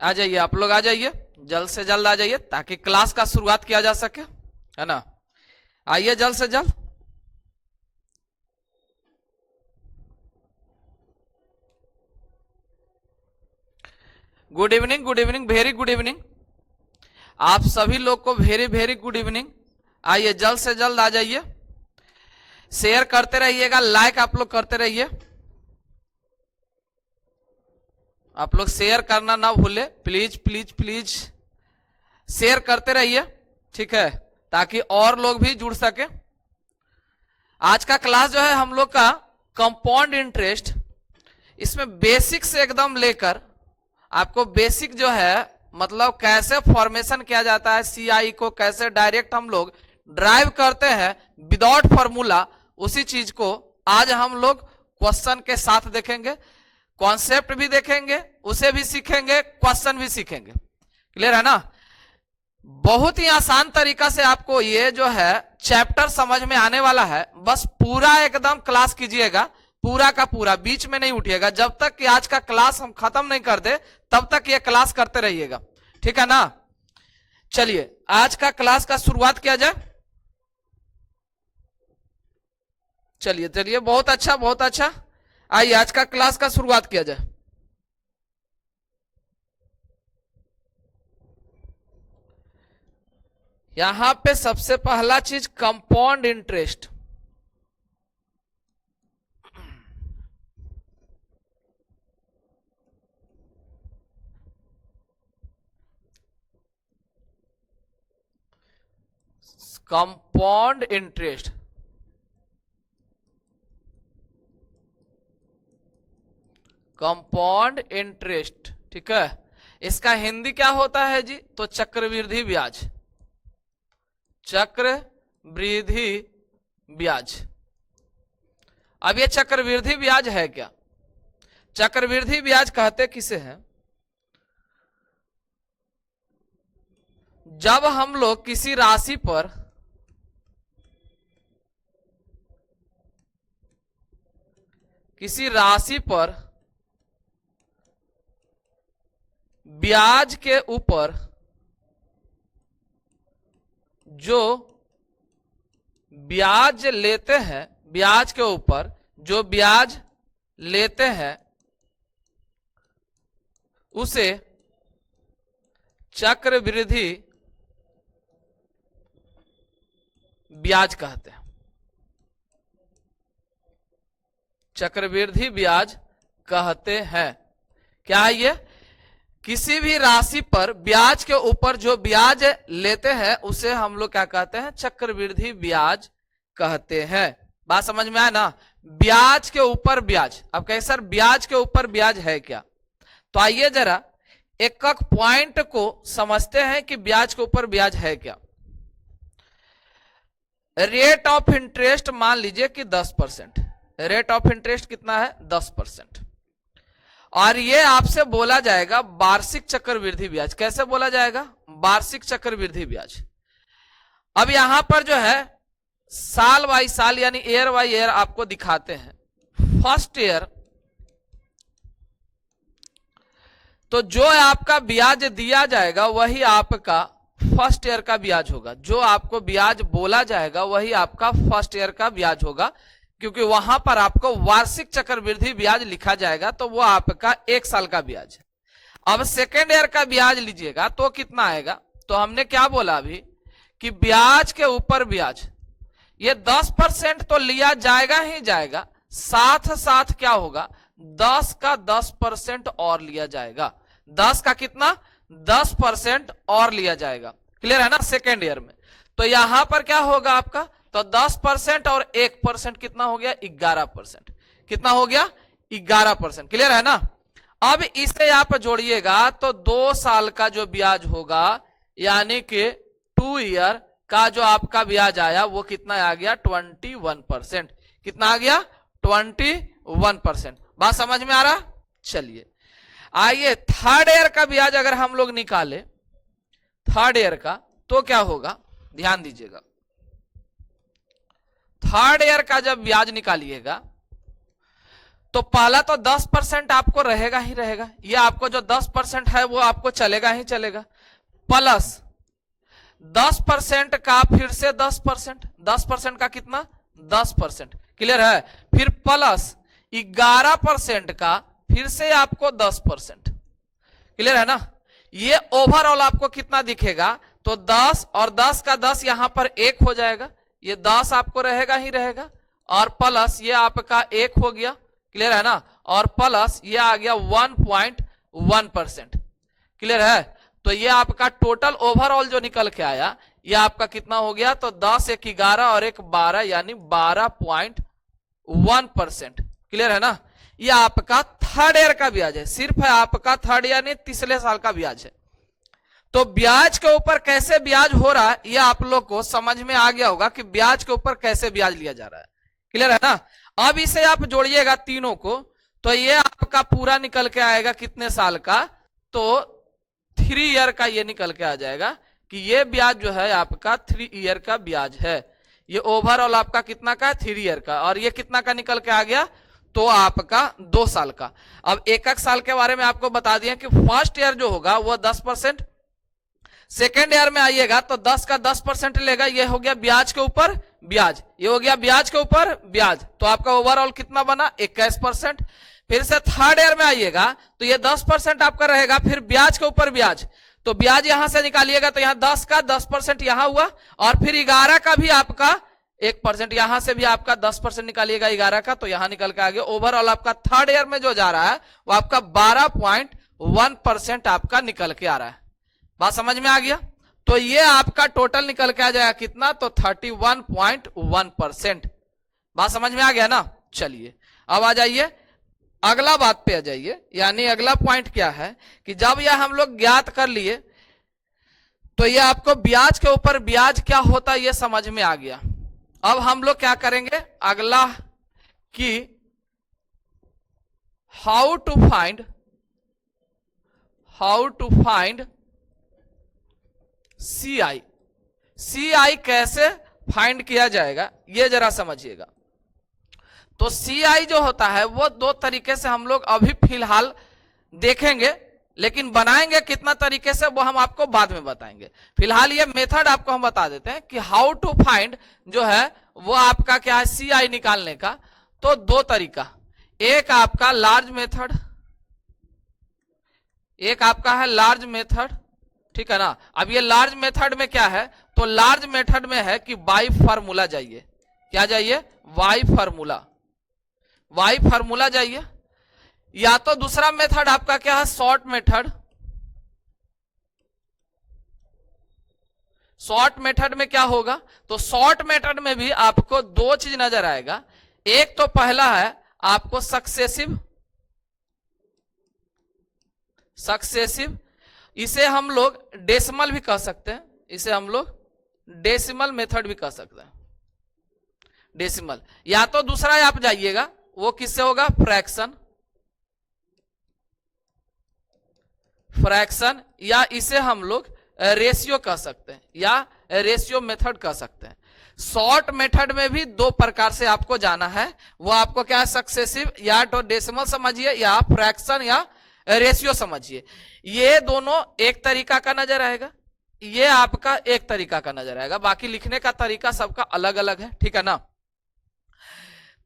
आ जाइए आप लोग, आ जाइए, जल्द से जल्द आ जाइए ताकि क्लास का शुरुआत किया जा सके, है ना। आइए जल्द से जल्द। Good evening, good evening, very good evening. आप सभी लोग को वेरी वेरी गुड इवनिंग। आइए जल्द से जल्द आ जाइए, शेयर करते रहिएगा, लाइक आप लोग करते रहिए। आप लोग शेयर करना ना भूले, प्लीज प्लीज प्लीज शेयर करते रहिए, ठीक है, ताकि और लोग भी जुड़ सके। आज का क्लास जो है हम लोग का कंपाउंड इंटरेस्ट, इसमें बेसिक से एकदम लेकर आपको बेसिक जो है मतलब कैसे फॉर्मेशन किया जाता है, सीआई को कैसे डायरेक्ट हम लोग ड्राइव करते हैं विदाउट फॉर्मूला, उसी चीज को आज हम लोग क्वेश्चन के साथ देखेंगे, कॉन्सेप्ट भी देखेंगे, उसे भी सीखेंगे, क्वेश्चन भी सीखेंगे। क्लियर है ना। बहुत ही आसान तरीका से आपको ये जो है चैप्टर समझ में आने वाला है। बस पूरा एकदम क्लास कीजिएगा, पूरा का पूरा, बीच में नहीं उठिएगा। जब तक कि आज का क्लास हम खत्म नहीं कर दे तब तक ये क्लास करते रहिएगा, ठीक है ना। चलिए आज का क्लास का शुरुआत किया जाए। चलिए चलिए, बहुत अच्छा बहुत अच्छा। आइए आज का क्लास का शुरुआत किया जाए। यहां पे सबसे पहला चीज compound interest. Compound interest, compound interest, ठीक है। इसका हिंदी क्या होता है जी, तो चक्रवृद्धि ब्याज, चक्रवृद्धि ब्याज। अब ये चक्रवृद्धि ब्याज है क्या, चक्रवृद्धि ब्याज कहते किसे हैं, जब हम लोग किसी राशि पर ब्याज के ऊपर जो ब्याज लेते हैं, ब्याज के ऊपर जो ब्याज लेते हैं उसे चक्रवृद्धि ब्याज कहते हैं, चक्रवृद्धि ब्याज कहते हैं। क्या है ये, किसी भी राशि पर ब्याज के ऊपर जो ब्याज लेते हैं उसे हम लोग क्या कहते हैं, चक्रवृद्धि ब्याज कहते हैं। बात समझ में आया ना, ब्याज के ऊपर ब्याज। अब कहे सर ब्याज के ऊपर ब्याज है क्या, तो आइए जरा एक एक पॉइंट को समझते हैं कि ब्याज के ऊपर ब्याज है क्या। रेट ऑफ इंटरेस्ट मान लीजिए कि 10%, रेट ऑफ इंटरेस्ट कितना है, 10%, और ये आपसे बोला जाएगा वार्षिक चक्रवृद्धि ब्याज। कैसे बोला जाएगा, वार्षिक चक्रवृद्धि ब्याज। अब यहां पर जो है साल बाई साल यानी ईयर बाई ईयर आपको दिखाते हैं। फर्स्ट ईयर तो जो आपका ब्याज दिया जाएगा वही आपका फर्स्ट ईयर का ब्याज होगा, जो आपको ब्याज बोला जाएगा वही आपका फर्स्ट ईयर का ब्याज होगा, क्योंकि वहां पर आपको वार्षिक चक्रवृद्धि ब्याज लिखा जाएगा, तो वो आपका 1 साल का ब्याज है। अब सेकेंड ईयर का ब्याज लीजिएगा तो कितना आएगा, तो हमने क्या बोला अभी कि ब्याज के ऊपर ब्याज, ये 10% तो लिया जाएगा ही जाएगा, साथ साथ क्या होगा 10 का 10% और लिया जाएगा। 10 का कितना, 10% और लिया जाएगा। क्लियर है ना, सेकेंड ईयर में। तो यहां पर क्या होगा आपका, तो 10% और 1% कितना हो गया, 11%। कितना हो गया, 11%। क्लियर है ना। अब इसे आप जोड़िएगा तो 2 साल का जो ब्याज होगा यानी कि 2 ईयर का जो आपका ब्याज आया वो कितना आ गया, 21%। कितना आ गया, 21%। बात समझ में आ रहा। चलिए आइए थर्ड ईयर का ब्याज अगर हम लोग निकाले, थर्ड ईयर का, तो क्या होगा, ध्यान दीजिएगा। थर्ड ईयर का जब ब्याज निकालिएगा तो पहला तो 10% आपको रहेगा ही रहेगा, ये आपको जो 10% है वो आपको चलेगा ही चलेगा, प्लस 10% का फिर से 10%, 10% का कितना 10%, क्लियर है, फिर प्लस 11% का फिर से आपको 10%, क्लियर है ना। ये ओवरऑल आपको कितना दिखेगा, तो 10 और 10 का 10 यहां पर 1 हो जाएगा, ये 10 आपको रहेगा ही रहेगा, और प्लस ये आपका 1 हो गया, क्लियर है ना, और प्लस ये आ गया 1.1%, क्लियर है। तो ये आपका टोटल ओवरऑल जो निकल के आया ये आपका कितना हो गया, तो 10 एक 11 और एक 12 यानी 12.1%, क्लियर है ना। ये आपका थर्ड ईयर का ब्याज है, सिर्फ है आपका थर्ड यानी तीसरे साल का ब्याज है। तो ब्याज के ऊपर कैसे ब्याज हो रहा है ये आप लोग को समझ में आ गया होगा कि ब्याज के ऊपर कैसे ब्याज लिया जा रहा है, क्लियर है ना। अब इसे आप जोड़िएगा तीनों को, तो ये आपका पूरा निकल के आएगा कितने साल का, तो 3 ईयर का ये निकल के आ जाएगा कि ये ब्याज जो है आपका 3 ईयर का ब्याज है। ये ओवरऑल आपका कितना का है, 3 ईयर का, और ये कितना का निकल के आ गया, तो आपका 2 साल का। अब एक एक साल के बारे में आपको बता दिया कि फर्स्ट ईयर जो होगा वो 10%, सेकेंड ईयर में आइएगा तो 10 का 10% लेगा, ये हो गया ब्याज के ऊपर ब्याज, ये हो गया ब्याज के ऊपर ब्याज, तो आपका ओवरऑल कितना बना 21%। फिर से थर्ड ईयर में आइएगा तो ये 10% आपका रहेगा, फिर ब्याज के ऊपर ब्याज, तो ब्याज यहां से निकालिएगा तो यहां 10 का 10% यहां हुआ, और फिर 11 का भी आपका 1%, यहां से भी आपका 10% निकालिएगा 11 का, तो यहां निकल के आ गया। ओवरऑल आपका थर्ड ईयर में जो जा रहा है वो आपका 12.1% आपका निकल के आ रहा है। बात समझ में आ गया। तो ये आपका टोटल निकल के आ जाएगा कितना, तो 31.1%। बात समझ में आ गया ना। चलिए अब आ जाइए अगला बात पे आ जाइए, यानी अगला पॉइंट क्या है कि जब यह हम लोग ज्ञात कर लिए तो ये आपको ब्याज के ऊपर ब्याज क्या होता है ये समझ में आ गया। अब हम लोग क्या करेंगे अगला कि how to find CI, CI कैसे फाइंड किया जाएगा ये जरा समझिएगा। तो CI जो होता है वो दो तरीके से हम लोग अभी फिलहाल देखेंगे, लेकिन बनाएंगे कितना तरीके से वो हम आपको बाद में बताएंगे। फिलहाल ये मेथड आपको हम बता देते हैं कि हाउ टू फाइंड जो है वो आपका क्या है CI निकालने का। तो दो तरीका, एक आपका लार्ज मेथड, एक आपका है लार्ज मेथड, ठीक है ना। अब ये लार्ज मेथड में क्या है, तो लार्ज मेथड में है कि बाई फार्मूला जाइए, क्या जाइए वाई फार्मूला जाइए, या तो दूसरा मेथड आपका क्या है शॉर्ट मेथड। शॉर्ट मेथड में क्या होगा, तो शॉर्ट मेथड में भी आपको दो चीज नजर आएगा। एक तो पहला है आपको सक्सेसिव, इसे हम लोग डेसिमल भी कह सकते हैं, इसे हम लोग डेसिमल मेथड भी कह सकते हैं, डेसिमल। या तो दूसरा आप जाइएगा वो किससे होगा फ्रैक्शन, या इसे हम लोग रेशियो कह सकते हैं या रेशियो मेथड कह सकते हैं। शॉर्ट मेथड में भी दो प्रकार से आपको जाना है, वो आपको क्या है सक्सेसिव या तो डेसिमल समझिए या फ्रैक्शन या रेशियो समझिए। ये दोनों एक तरीका का नजर आएगा, ये आपका एक तरीका का नजर आएगा, बाकी लिखने का तरीका सबका अलग अलग है, ठीक है ना।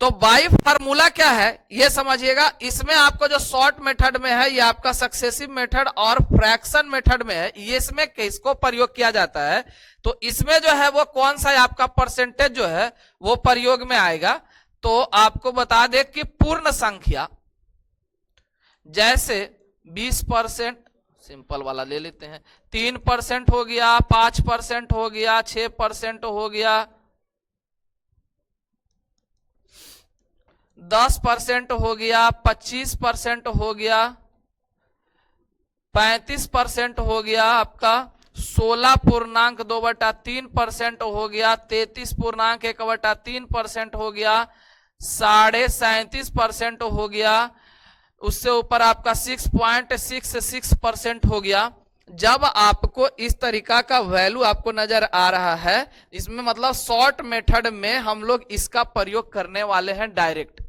तो बाई फार्मूला क्या है ये समझिएगा। इसमें आपको जो शॉर्ट मेथड में है ये आपका सक्सेसिव मेथड और फ्रैक्शन मेथड में है, ये इसमें किसको प्रयोग किया जाता है, तो इसमें जो है वो कौन सा आपका परसेंटेज जो है वो प्रयोग में आएगा। तो आपको बता दे कि पूर्ण संख्या जैसे 20%, सिंपल वाला ले लेते हैं, 3% हो गया, 5% हो गया, 6% हो गया, 10% हो गया, 25% हो गया, 35% हो गया, आपका 16.2/3% हो गया, 33.1/3% हो गया, 37.5% हो गया, उससे ऊपर आपका 6.66% हो गया। जब आपको इस तरीका का वैल्यू आपको नजर आ रहा है, इसमें मतलब शॉर्ट मेथड में हम लोग इसका प्रयोग करने वाले हैं डायरेक्ट,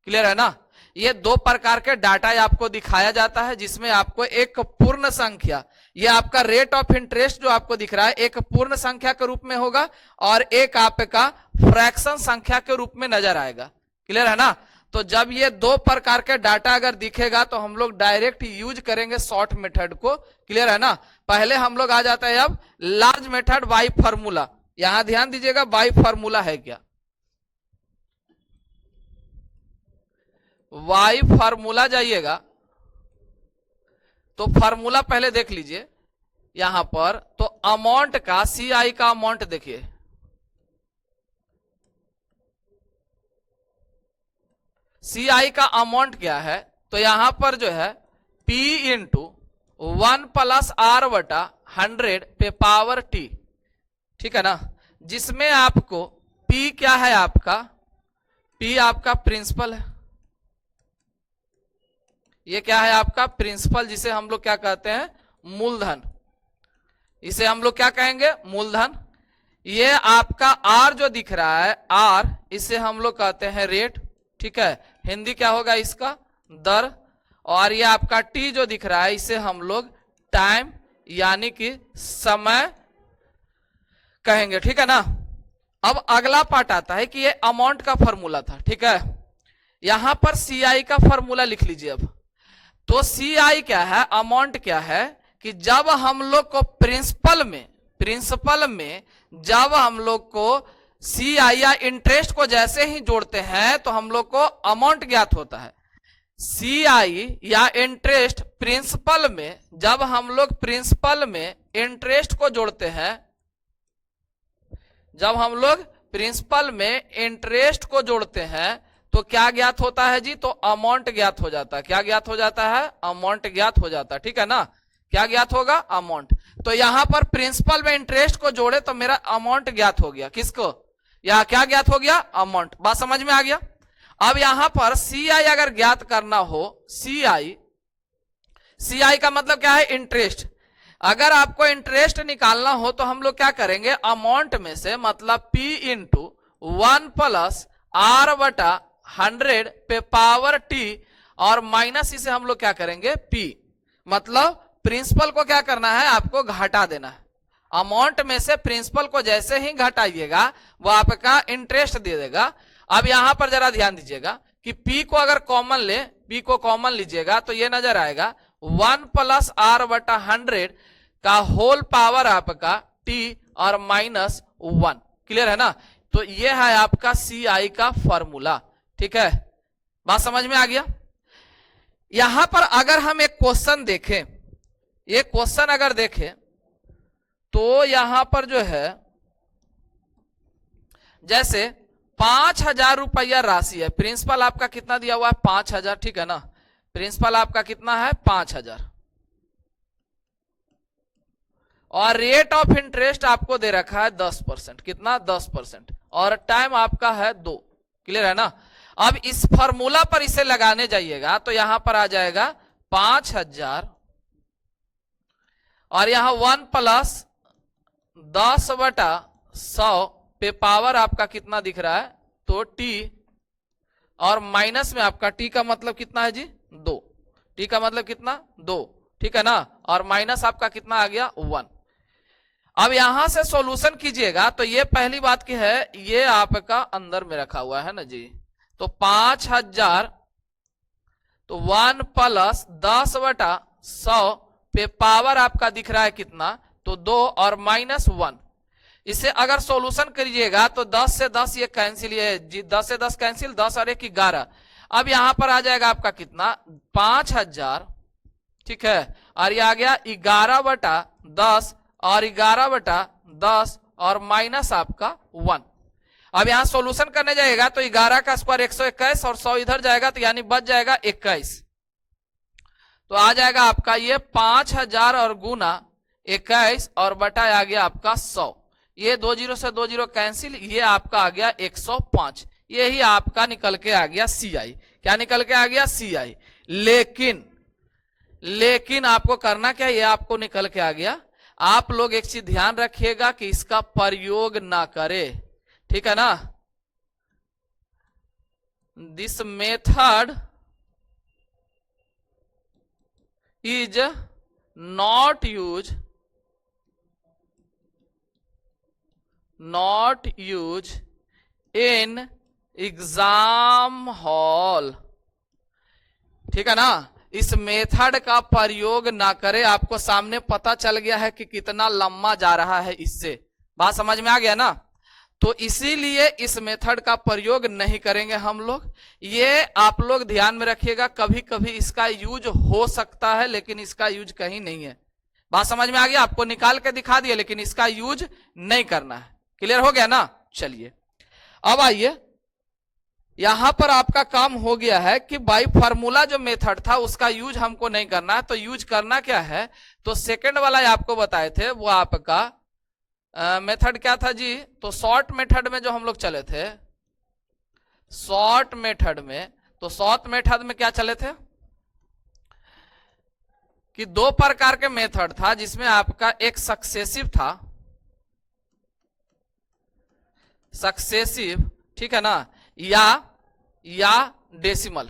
क्लियर है ना। ये दो प्रकार के डाटा आपको दिखाया जाता है, जिसमें आपको एक पूर्ण संख्या, ये आपका रेट ऑफ इंटरेस्ट जो आपको दिख रहा है एक पूर्ण संख्या के रूप में होगा और एक आपका फ्रैक्शन संख्या के रूप में नजर आएगा। क्लियर है ना? तो जब ये दो प्रकार के डाटा अगर दिखेगा तो हम लोग डायरेक्ट यूज करेंगे शॉर्ट मेथड को। क्लियर है ना? पहले हम लोग आ जाता है अब लार्ज मेथड बाई फार्मूला। यहां ध्यान दीजिएगा बाई फार्मूला है क्या, वाई फार्मूला जाइएगा तो फार्मूला पहले देख लीजिए यहां पर। तो अमाउंट का सीआई का अमाउंट देखिए, सीआई का अमाउंट क्या है, तो यहां पर जो है P इंटू 1 प्लस आर बटा 100 पे पावर टी। ठीक है ना? जिसमें आपको P क्या है, आपका P आपका प्रिंसिपल है। ये क्या है आपका प्रिंसिपल, जिसे हम लोग क्या कहते हैं मूलधन। इसे हम लोग क्या कहेंगे मूलधन। ये आपका आर जो दिख रहा है आर, इसे हम लोग कहते हैं रेट। ठीक है, हिंदी क्या होगा इसका दर। और ये आपका टी जो दिख रहा है इसे हम लोग टाइम यानी कि समय कहेंगे। ठीक है ना? अब अगला पार्ट आता है कि ये अमाउंट का फॉर्मूला था। ठीक है, यहां पर सीआई का फॉर्मूला लिख लीजिए। अब तो सीआई क्या है, अमाउंट क्या है कि जब हम लोग को प्रिंसिपल में जब हम लोग को सीआई या इंटरेस्ट को जैसे ही जोड़ते हैं तो हम लोग को अमाउंट ज्ञात होता है। सीआई या इंटरेस्ट प्रिंसिपल में, जब हम लोग प्रिंसिपल में इंटरेस्ट को जोड़ते हैं, जब हम लोग प्रिंसिपल में इंटरेस्ट को जोड़ते हैं तो क्या ज्ञात होता है जी, तो अमाउंट ज्ञात हो जाता है। क्या ज्ञात हो जाता है, अमाउंट ज्ञात हो जाता है। ठीक है ना? क्या ज्ञात होगा, अमाउंट। तो यहां पर प्रिंसिपल में इंटरेस्ट को जोड़े तो मेरा अमाउंट ज्ञात हो गया। किसको, या क्या ज्ञात हो गया, अमाउंट। बात समझ में आ गया? अब यहां पर सीआई अगर ज्ञात करना हो, सीआई का मतलब क्या है, इंटरेस्ट। अगर आपको इंटरेस्ट निकालना हो तो हम लोग क्या करेंगे, अमाउंट में से मतलब P इंटू 1 प्लस आर बटा 100 पे पावर टी और माइनस इसे हम लोग क्या करेंगे P। मतलब प्रिंसिपल को क्या करना है, आपको घटा देना है। अमाउंट में से प्रिंसिपल को जैसे ही घटाइएगा वो आपका इंटरेस्ट दे देगा। अब यहां पर जरा ध्यान दीजिएगा कि P को अगर कॉमन ले, P को कॉमन लीजिएगा तो ये नजर आएगा 1 प्लस आर बटा 100 का होल पावर आपका T और माइनस 1। क्लियर है ना? तो ये है आपका सीआई का फॉर्मूला। ठीक है, बात समझ में आ गया? यहां पर अगर हम एक क्वेश्चन देखें, ये क्वेश्चन अगर देखें तो यहां पर जो है जैसे 5,000 रुपया राशि है, प्रिंसिपल आपका कितना दिया हुआ है 5,000। ठीक है ना? प्रिंसिपल आपका कितना है 5,000 और रेट ऑफ इंटरेस्ट आपको दे रखा है 10%। कितना, 10%। और टाइम आपका है 2। क्लियर है ना? अब इस फॉर्मूला पर इसे लगाने जाइएगा तो यहां पर आ जाएगा 5,000 और यहां 1 प्लस 10 बटा 100 पे पावर आपका कितना दिख रहा है, तो टी और माइनस में आपका टी का मतलब कितना है जी, 2। टी का मतलब कितना, 2। ठीक है ना? और माइनस आपका कितना आ गया, 1। अब यहां से सॉल्यूशन कीजिएगा तो ये पहली बात की है, ये आपका अंदर में रखा हुआ है ना जी। तो 5,000 तो 1 प्लस 10 बटा 100 पे पावर आपका दिख रहा है कितना, तो 2 और माइनस 1। इसे अगर सॉल्यूशन करिएगा तो 10 से 10 ये कैंसिल, ये जी 10 से 10 कैंसिल, 10 और 1 11। अब यहां पर आ जाएगा आपका कितना, 5,000। ठीक है, और ये आ गया 11 बटा 10 और 11 बटा 10 और माइनस आपका 1। अब यहां सॉल्यूशन करने जाएगा तो 11 का स्क्वायर 121 और 100 इधर जाएगा तो यानी बच जाएगा 21। तो आ जाएगा आपका ये 5,000 और गुना 21 और बटा आ गया आपका 100। ये 2 0 से 2 0 कैंसिल, ये आपका आ गया 105। यही आपका निकल के आ गया सीआई। क्या निकल के आ गया, सीआई। लेकिन आपको करना क्या, ये आपको निकल के आ गया। आप लोग एक चीज ध्यान रखिएगा कि इसका प्रयोग ना करे। ठीक है ना? This method is not use in exam hall. ठीक है ना, इस मेथड का प्रयोग ना करें। आपको सामने पता चल गया है कि कितना लंबा जा रहा है, इससे बात समझ में आ गया ना। तो इसीलिए इस मेथड का प्रयोग नहीं करेंगे हम लोग। ये आप लोग ध्यान में रखिएगा, कभी कभी इसका यूज हो सकता है लेकिन इसका यूज कहीं नहीं है। बात समझ में आ गया, आपको निकाल के दिखा दिया लेकिन इसका यूज नहीं करना है। क्लियर हो गया ना। चलिए अब आइए, यहां पर आपका काम हो गया है कि बाई फार्मूला जो मेथड था उसका यूज हमको नहीं करना है। तो यूज करना क्या है, तो सेकंड वाला आपको बताए थे वो आपका मेथड क्या था जी, तो शॉर्ट मेथड में जो हम लोग चले थे, शॉर्ट मेथड में, तो शॉर्ट मेथड में क्या चले थे कि दो प्रकार के मेथड था, जिसमें आपका एक सक्सेसिव था, सक्सेसिव, ठीक है ना, या डेसिमल,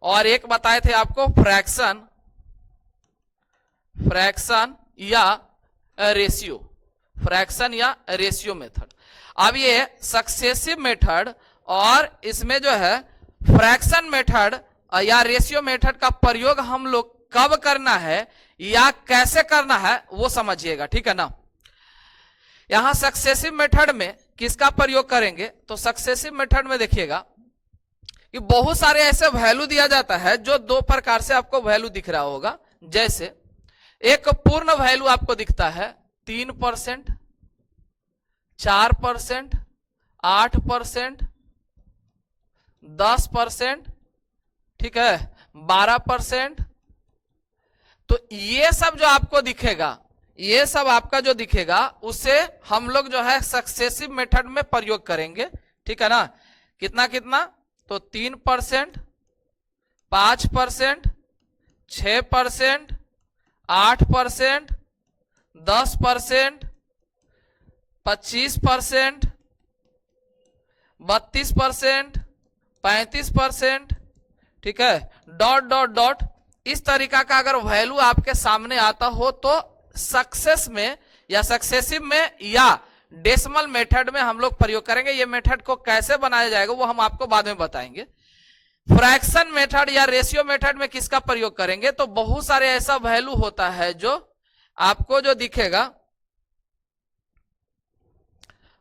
और एक बताए थे आपको फ्रैक्शन या रेशियो, फ्रैक्शन या रेशियो मेथड। अब ये सक्सेसिव मेथड और इसमें जो है फ्रैक्शन मेथड या रेशियो मेथड का प्रयोग हम लोग कब करना है या कैसे करना है वो समझिएगा। ठीक है ना। यहां सक्सेसिव मेथड में किसका प्रयोग करेंगे, तो सक्सेसिव मेथड में देखिएगा कि बहुत सारे ऐसे वैल्यू दिया जाता है जो दो प्रकार से आपको वैल्यू दिख रहा होगा। जैसे एक पूर्ण वैल्यू आपको दिखता है 3%, 4%, 8%, 10%, ठीक है, 12%। तो ये सब जो आपको दिखेगा, ये सब आपका जो दिखेगा उसे हम लोग जो है सक्सेसिव मेथड में प्रयोग करेंगे। ठीक है ना। कितना कितना, तो 3%, 5%, 6%, 8%, 10%, 25%, 32%, 35%, ठीक है, डॉट डॉट डॉट। इस तरीका का अगर वैल्यू आपके सामने आता हो तो सक्सेस में या सक्सेसिव में या डेसिमल मेथड में हम लोग प्रयोग करेंगे। ये मेथड को कैसे बनाया जाएगा वो हम आपको बाद में बताएंगे। फ्रैक्शन मेथड या रेशियो मेथड में किसका प्रयोग करेंगे, तो बहुत सारे ऐसा वैल्यू होता है जो आपको जो दिखेगा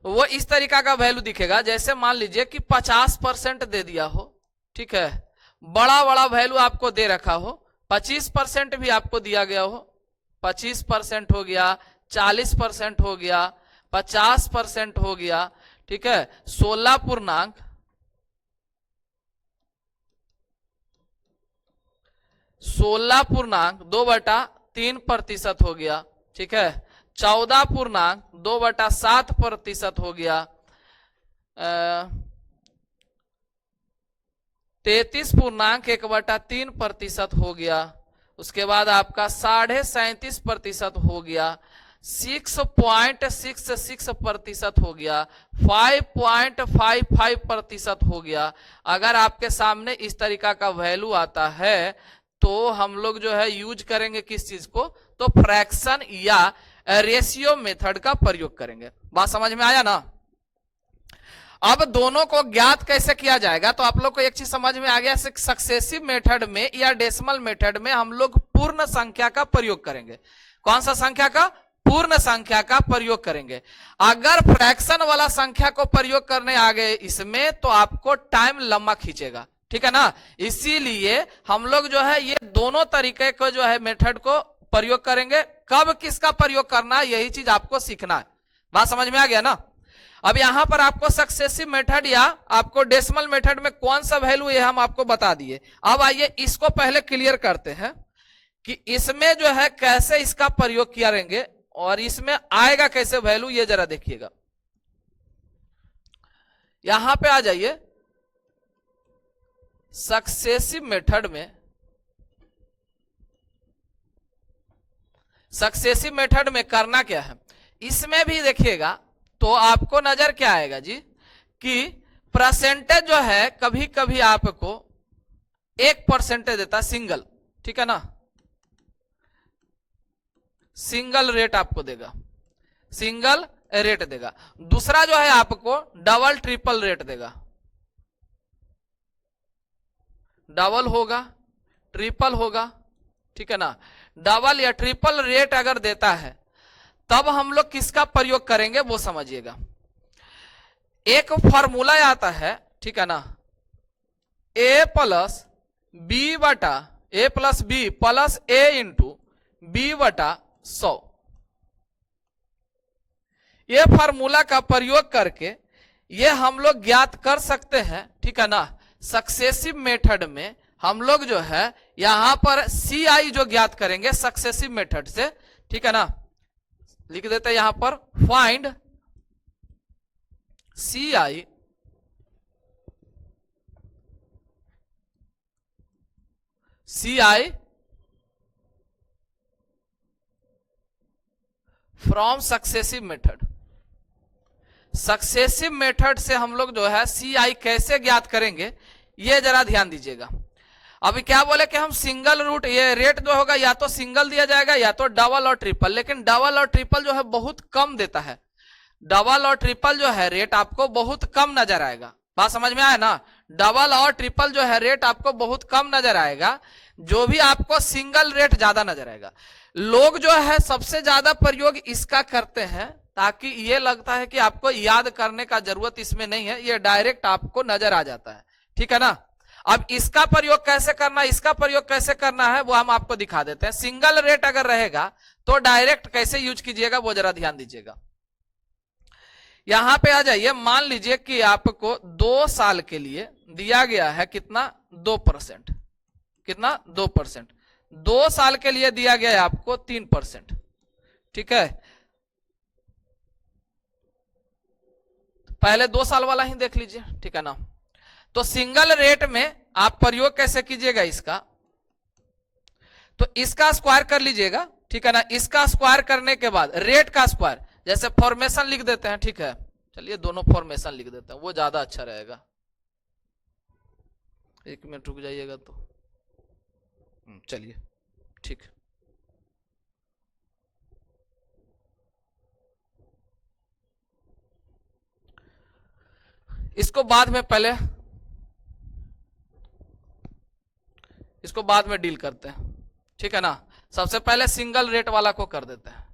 वो इस तरीका का वैल्यू दिखेगा। जैसे मान लीजिए कि 50% दे दिया हो, ठीक है, बड़ा बड़ा वैल्यू आपको दे रखा हो, 25% भी आपको दिया गया हो, 25% हो गया, 40% हो गया, 50% हो गया, ठीक है, 16 पूर्णांक 2/3% हो गया, ठीक है, 14.2/7% हो गया, 33.1/3% हो गया, उसके बाद आपका 37.5% हो गया, 6.66% हो गया, 5.55% हो गया। अगर आपके सामने इस तरीका का वैल्यू आता है तो हम लोग जो है यूज करेंगे किस चीज को, तो फ्रैक्शन या रेशियो मेथड का प्रयोग करेंगे। बात समझ में आया ना। अब दोनों को ज्ञात कैसे किया जाएगा, तो आप लोग को एक चीज समझ में आ गया, सक्सेसिव मेथड में या डेसिमल मेथड में हम लोग पूर्ण संख्या का प्रयोग करेंगे। कौन सा संख्या का, पूर्ण संख्या का प्रयोग करेंगे। अगर फ्रैक्शन वाला संख्या को प्रयोग करने आ गए इसमें तो आपको टाइम लंबा खींचेगा। ठीक है ना। इसीलिए हम लोग जो है ये दोनों तरीके को जो है मेथड को प्रयोग करेंगे। कब किसका प्रयोग करना है यही चीज आपको सीखना है। बात समझ में आ गया ना। अब यहां पर आपको सक्सेसिव मेथड या आपको डेसिमल मेथड में कौन सा वैल्यू है हम आपको बता दिए। अब आइए इसको पहले क्लियर करते हैं कि इसमें जो है कैसे इसका प्रयोग करेंगे और इसमें आएगा कैसे वैल्यू, ये जरा देखिएगा। यहां पे आ जाइए, सक्सेसिव मेथड में, सक्सेसिव मेथड में करना क्या है, इसमें भी देखिएगा तो आपको नजर क्या आएगा जी कि परसेंटेज जो है कभी कभी आपको 1% देता है सिंगल, ठीक है ना, सिंगल रेट आपको देगा, सिंगल रेट देगा। दूसरा जो है आपको डबल ट्रिपल रेट देगा, डबल होगा ट्रिपल होगा, ठीक है ना। डबल या ट्रिपल रेट अगर देता है तब हम लोग किसका प्रयोग करेंगे वो समझिएगा। एक फॉर्मूला आता है, ठीक है ना, ए प्लस बी बटा ए plus B plus A into B बटा 100। ये फार्मूला का प्रयोग करके ये हम लोग ज्ञात कर सकते हैं, ठीक है ना। सक्सेसिव मेथड में हम लोग जो है यहां पर सी आई जो ज्ञात करेंगे सक्सेसिव मेथड से, ठीक है ना, लिख देते हैं यहां पर find C I from successive method. Successive method से हम लोग जो है सी आई कैसे ज्ञात करेंगे ये जरा ध्यान दीजिएगा। अभी क्या बोले कि हम सिंगल रूट, ये रेट जो होगा या तो सिंगल दिया जाएगा या तो डबल और ट्रिपल, लेकिन डबल और ट्रिपल जो है बहुत कम देता है। डबल और ट्रिपल जो है रेट आपको बहुत कम नजर आएगा। बात समझ में आया ना, डबल और ट्रिपल जो है रेट आपको बहुत कम नजर आएगा, जो भी आपको सिंगल रेट ज्यादा नजर आएगा। लोग जो है सबसे ज्यादा प्रयोग इसका करते हैं ताकि ये लगता है कि आपको याद करने का जरूरत इसमें नहीं है, ये डायरेक्ट आपको नजर आ जाता है, ठीक है ना। अब इसका प्रयोग कैसे करना, इसका प्रयोग कैसे करना है वो हम आपको दिखा देते हैं। सिंगल रेट अगर रहेगा तो डायरेक्ट कैसे यूज कीजिएगा वो जरा ध्यान दीजिएगा। यहां पे आ जाइए, मान लीजिए कि आपको 2 साल के लिए दिया गया है कितना, 2%, कितना 2%। 2 साल के लिए दिया गया है आपको 3%, ठीक है। पहले 2 साल वाला ही देख लीजिए, ठीक है ना। तो सिंगल रेट में आप प्रयोग कैसे कीजिएगा इसका, तो इसका स्क्वायर कर लीजिएगा, ठीक है ना। इसका स्क्वायर करने के बाद रेट का स्क्वायर, जैसे फॉर्मेशन लिख देते हैं, ठीक है। चलिए दोनों फॉर्मेशन लिख देते हैं, वो ज्यादा अच्छा रहेगा। 1 मिनट रुक जाइएगा तो चलिए, ठीक। इसको बाद में पहले, इसको बाद में डील करते हैं, ठीक है ना। सबसे पहले सिंगल रेट वाला को कर देते हैं,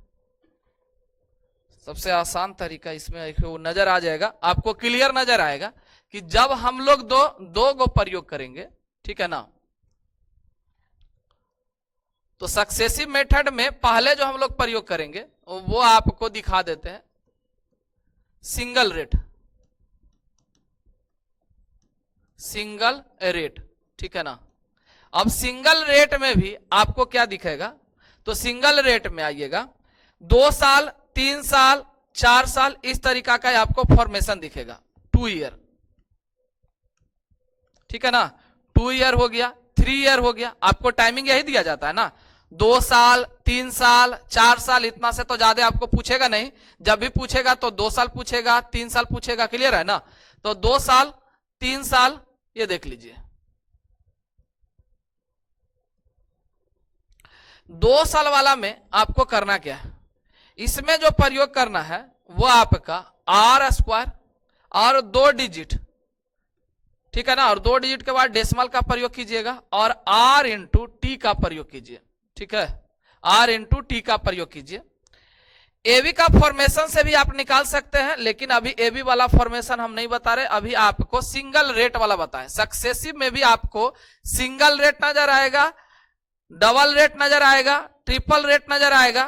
सबसे आसान तरीका इसमें वो नजर आ जाएगा आपको, क्लियर नजर आएगा कि जब हम लोग दो गो प्रयोग करेंगे, ठीक है ना। तो सक्सेसिव मेथड में पहले जो हम लोग प्रयोग करेंगे वो आपको दिखा देते हैं, सिंगल रेट, सिंगल रेट, ठीक है ना। अब सिंगल रेट में भी आपको क्या दिखेगा, तो सिंगल रेट में आइएगा 2 साल 3 साल 4 साल इस तरीका का आपको फॉर्मेशन दिखेगा। 2 ईयर, ठीक है ना, 2 ईयर हो गया, 3 ईयर हो गया, आपको टाइमिंग यही दिया जाता है ना। 2 साल 3 साल 4 साल, इतना से तो ज्यादा आपको पूछेगा नहीं, जब भी पूछेगा तो 2 साल पूछेगा, 3 साल पूछेगा, क्लियर है ना। तो 2 साल 3 साल ये देख लीजिए। 2 साल वाला में आपको करना क्या है, इसमें जो प्रयोग करना है वो आपका आर स्क्वायर और 2 डिजिट, ठीक है ना, और 2 डिजिट के बाद डेसिमल का प्रयोग कीजिएगा और आर इंटू टी का प्रयोग कीजिए, ठीक है, आर इंटू टी का प्रयोग कीजिए। एबी का फॉर्मेशन से भी आप निकाल सकते हैं, लेकिन अभी एबी वाला फॉर्मेशन हम नहीं बता रहे, अभी आपको सिंगल रेट वाला बताएं। सक्सेसिव में भी आपको सिंगल रेट नजर आएगा, डबल रेट नजर आएगा, ट्रिपल रेट नजर आएगा।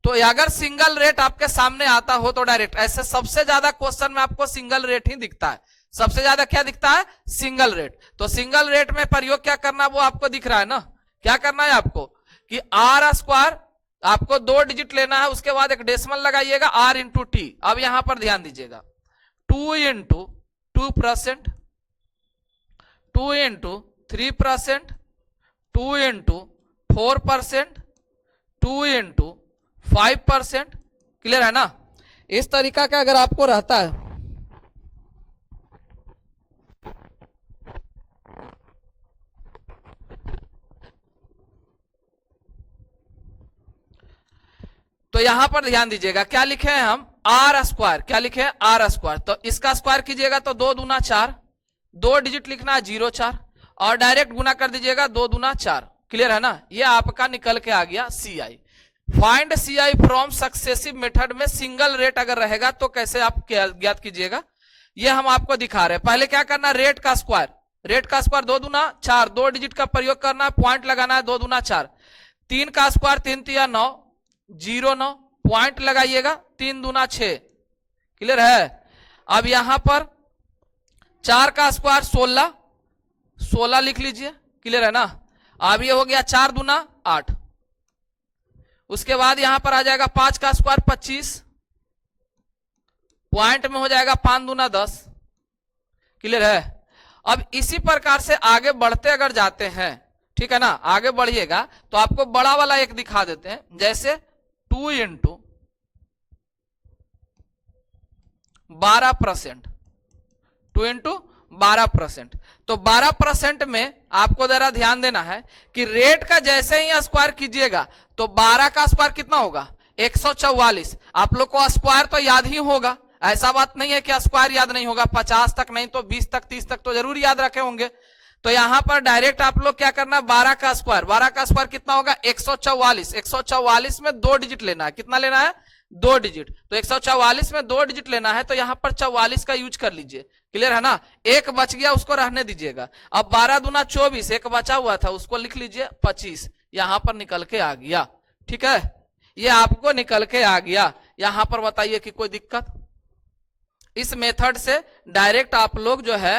तो अगर सिंगल रेट आपके सामने आता हो तो डायरेक्ट, ऐसे सबसे ज्यादा क्वेश्चन में आपको सिंगल रेट ही दिखता है, सबसे ज्यादा क्या दिखता है, सिंगल रेट। तो सिंगल रेट में प्रयोग क्या करना वो आपको दिख रहा है ना, क्या करना है आपको कि आर स्क्वायर आपको 2 डिजिट लेना है, उसके बाद एक डेसिमल लगाइएगा, आर इंटू टी। अब यहां पर ध्यान दीजिएगा, 2 into 2%, 2 into 3%, 2 into 4%, 2 into 5%, clear है ना। इस तरीका का अगर आपको रहता है तो यहां पर ध्यान दीजिएगा क्या लिखे हैं हम, आर स्क्वायर, क्या लिखे हैं, आर स्क्वायर। तो इसका स्क्वायर कीजिएगा तो 2 दूना 4, 2 डिजिट लिखना है 0 4, और डायरेक्ट गुना कर दीजिएगा 2 दूना 4। क्लियर है ना, ये आपका निकल के आ गया C I. Find C I from successive method में सिंगल रेट अगर रहेगा तो कैसे आप ज्ञात कीजिएगा, ये हम आपको दिखा रहे हैं। पहले क्या करना, रेट का स्क्वायर, रेट का स्क्वायर 2 दूना 4, 2 डिजिट का प्रयोग करना है, पॉइंट लगाना है 2 दूना 4, 3 का स्क्वायर 3 तिया 9, 0 9, पॉइंट लगाइएगा 3 दूना 6। क्लियर है। अब यहां पर 4 का स्क्वायर 16, 16 लिख लीजिए। क्लियर है ना। अब ये हो गया 4 दूना 8। उसके बाद यहां पर आ जाएगा 5 का स्क्वायर 25, पॉइंट में हो जाएगा 5 दूना 10। क्लियर है। अब इसी प्रकार से आगे बढ़ते अगर जाते हैं, ठीक है ना, आगे बढ़िएगा तो आपको बड़ा वाला एक दिखा देते हैं, जैसे 2 इंटू 12%, 2 इंटू 12%। तो 12% में आपको जरा ध्यान देना है कि रेट का जैसे ही स्क्वायर कीजिएगा तो 12 का स्क्वायर कितना होगा, 144। आप लोग को स्क्वायर तो याद ही होगा, ऐसा बात नहीं है कि स्क्वायर याद नहीं होगा, 50 तक नहीं तो 20 तक 30 तक तो जरूर याद रखे होंगे। तो यहां पर डायरेक्ट आप लोग क्या करना, 12 का स्क्वायर, 12 का स्क्वायर कितना होगा 144। 144 में 2 डिजिट लेना है, कितना लेना है 2 डिजिट। तो 144 में 2 डिजिट लेना है तो यहां पर 44 का यूज कर लीजिए। क्लियर है ना। एक बच गया उसको रहने दीजिएगा। अब 12 दूना 24, एक बचा हुआ था उसको लिख लीजिए 25। यहां पर निकल के आ गया। ठीक है, ये आपको निकल के आ गया। यहां पर बताइए कि कोई दिक्कत। इस मेथड से डायरेक्ट आप लोग जो है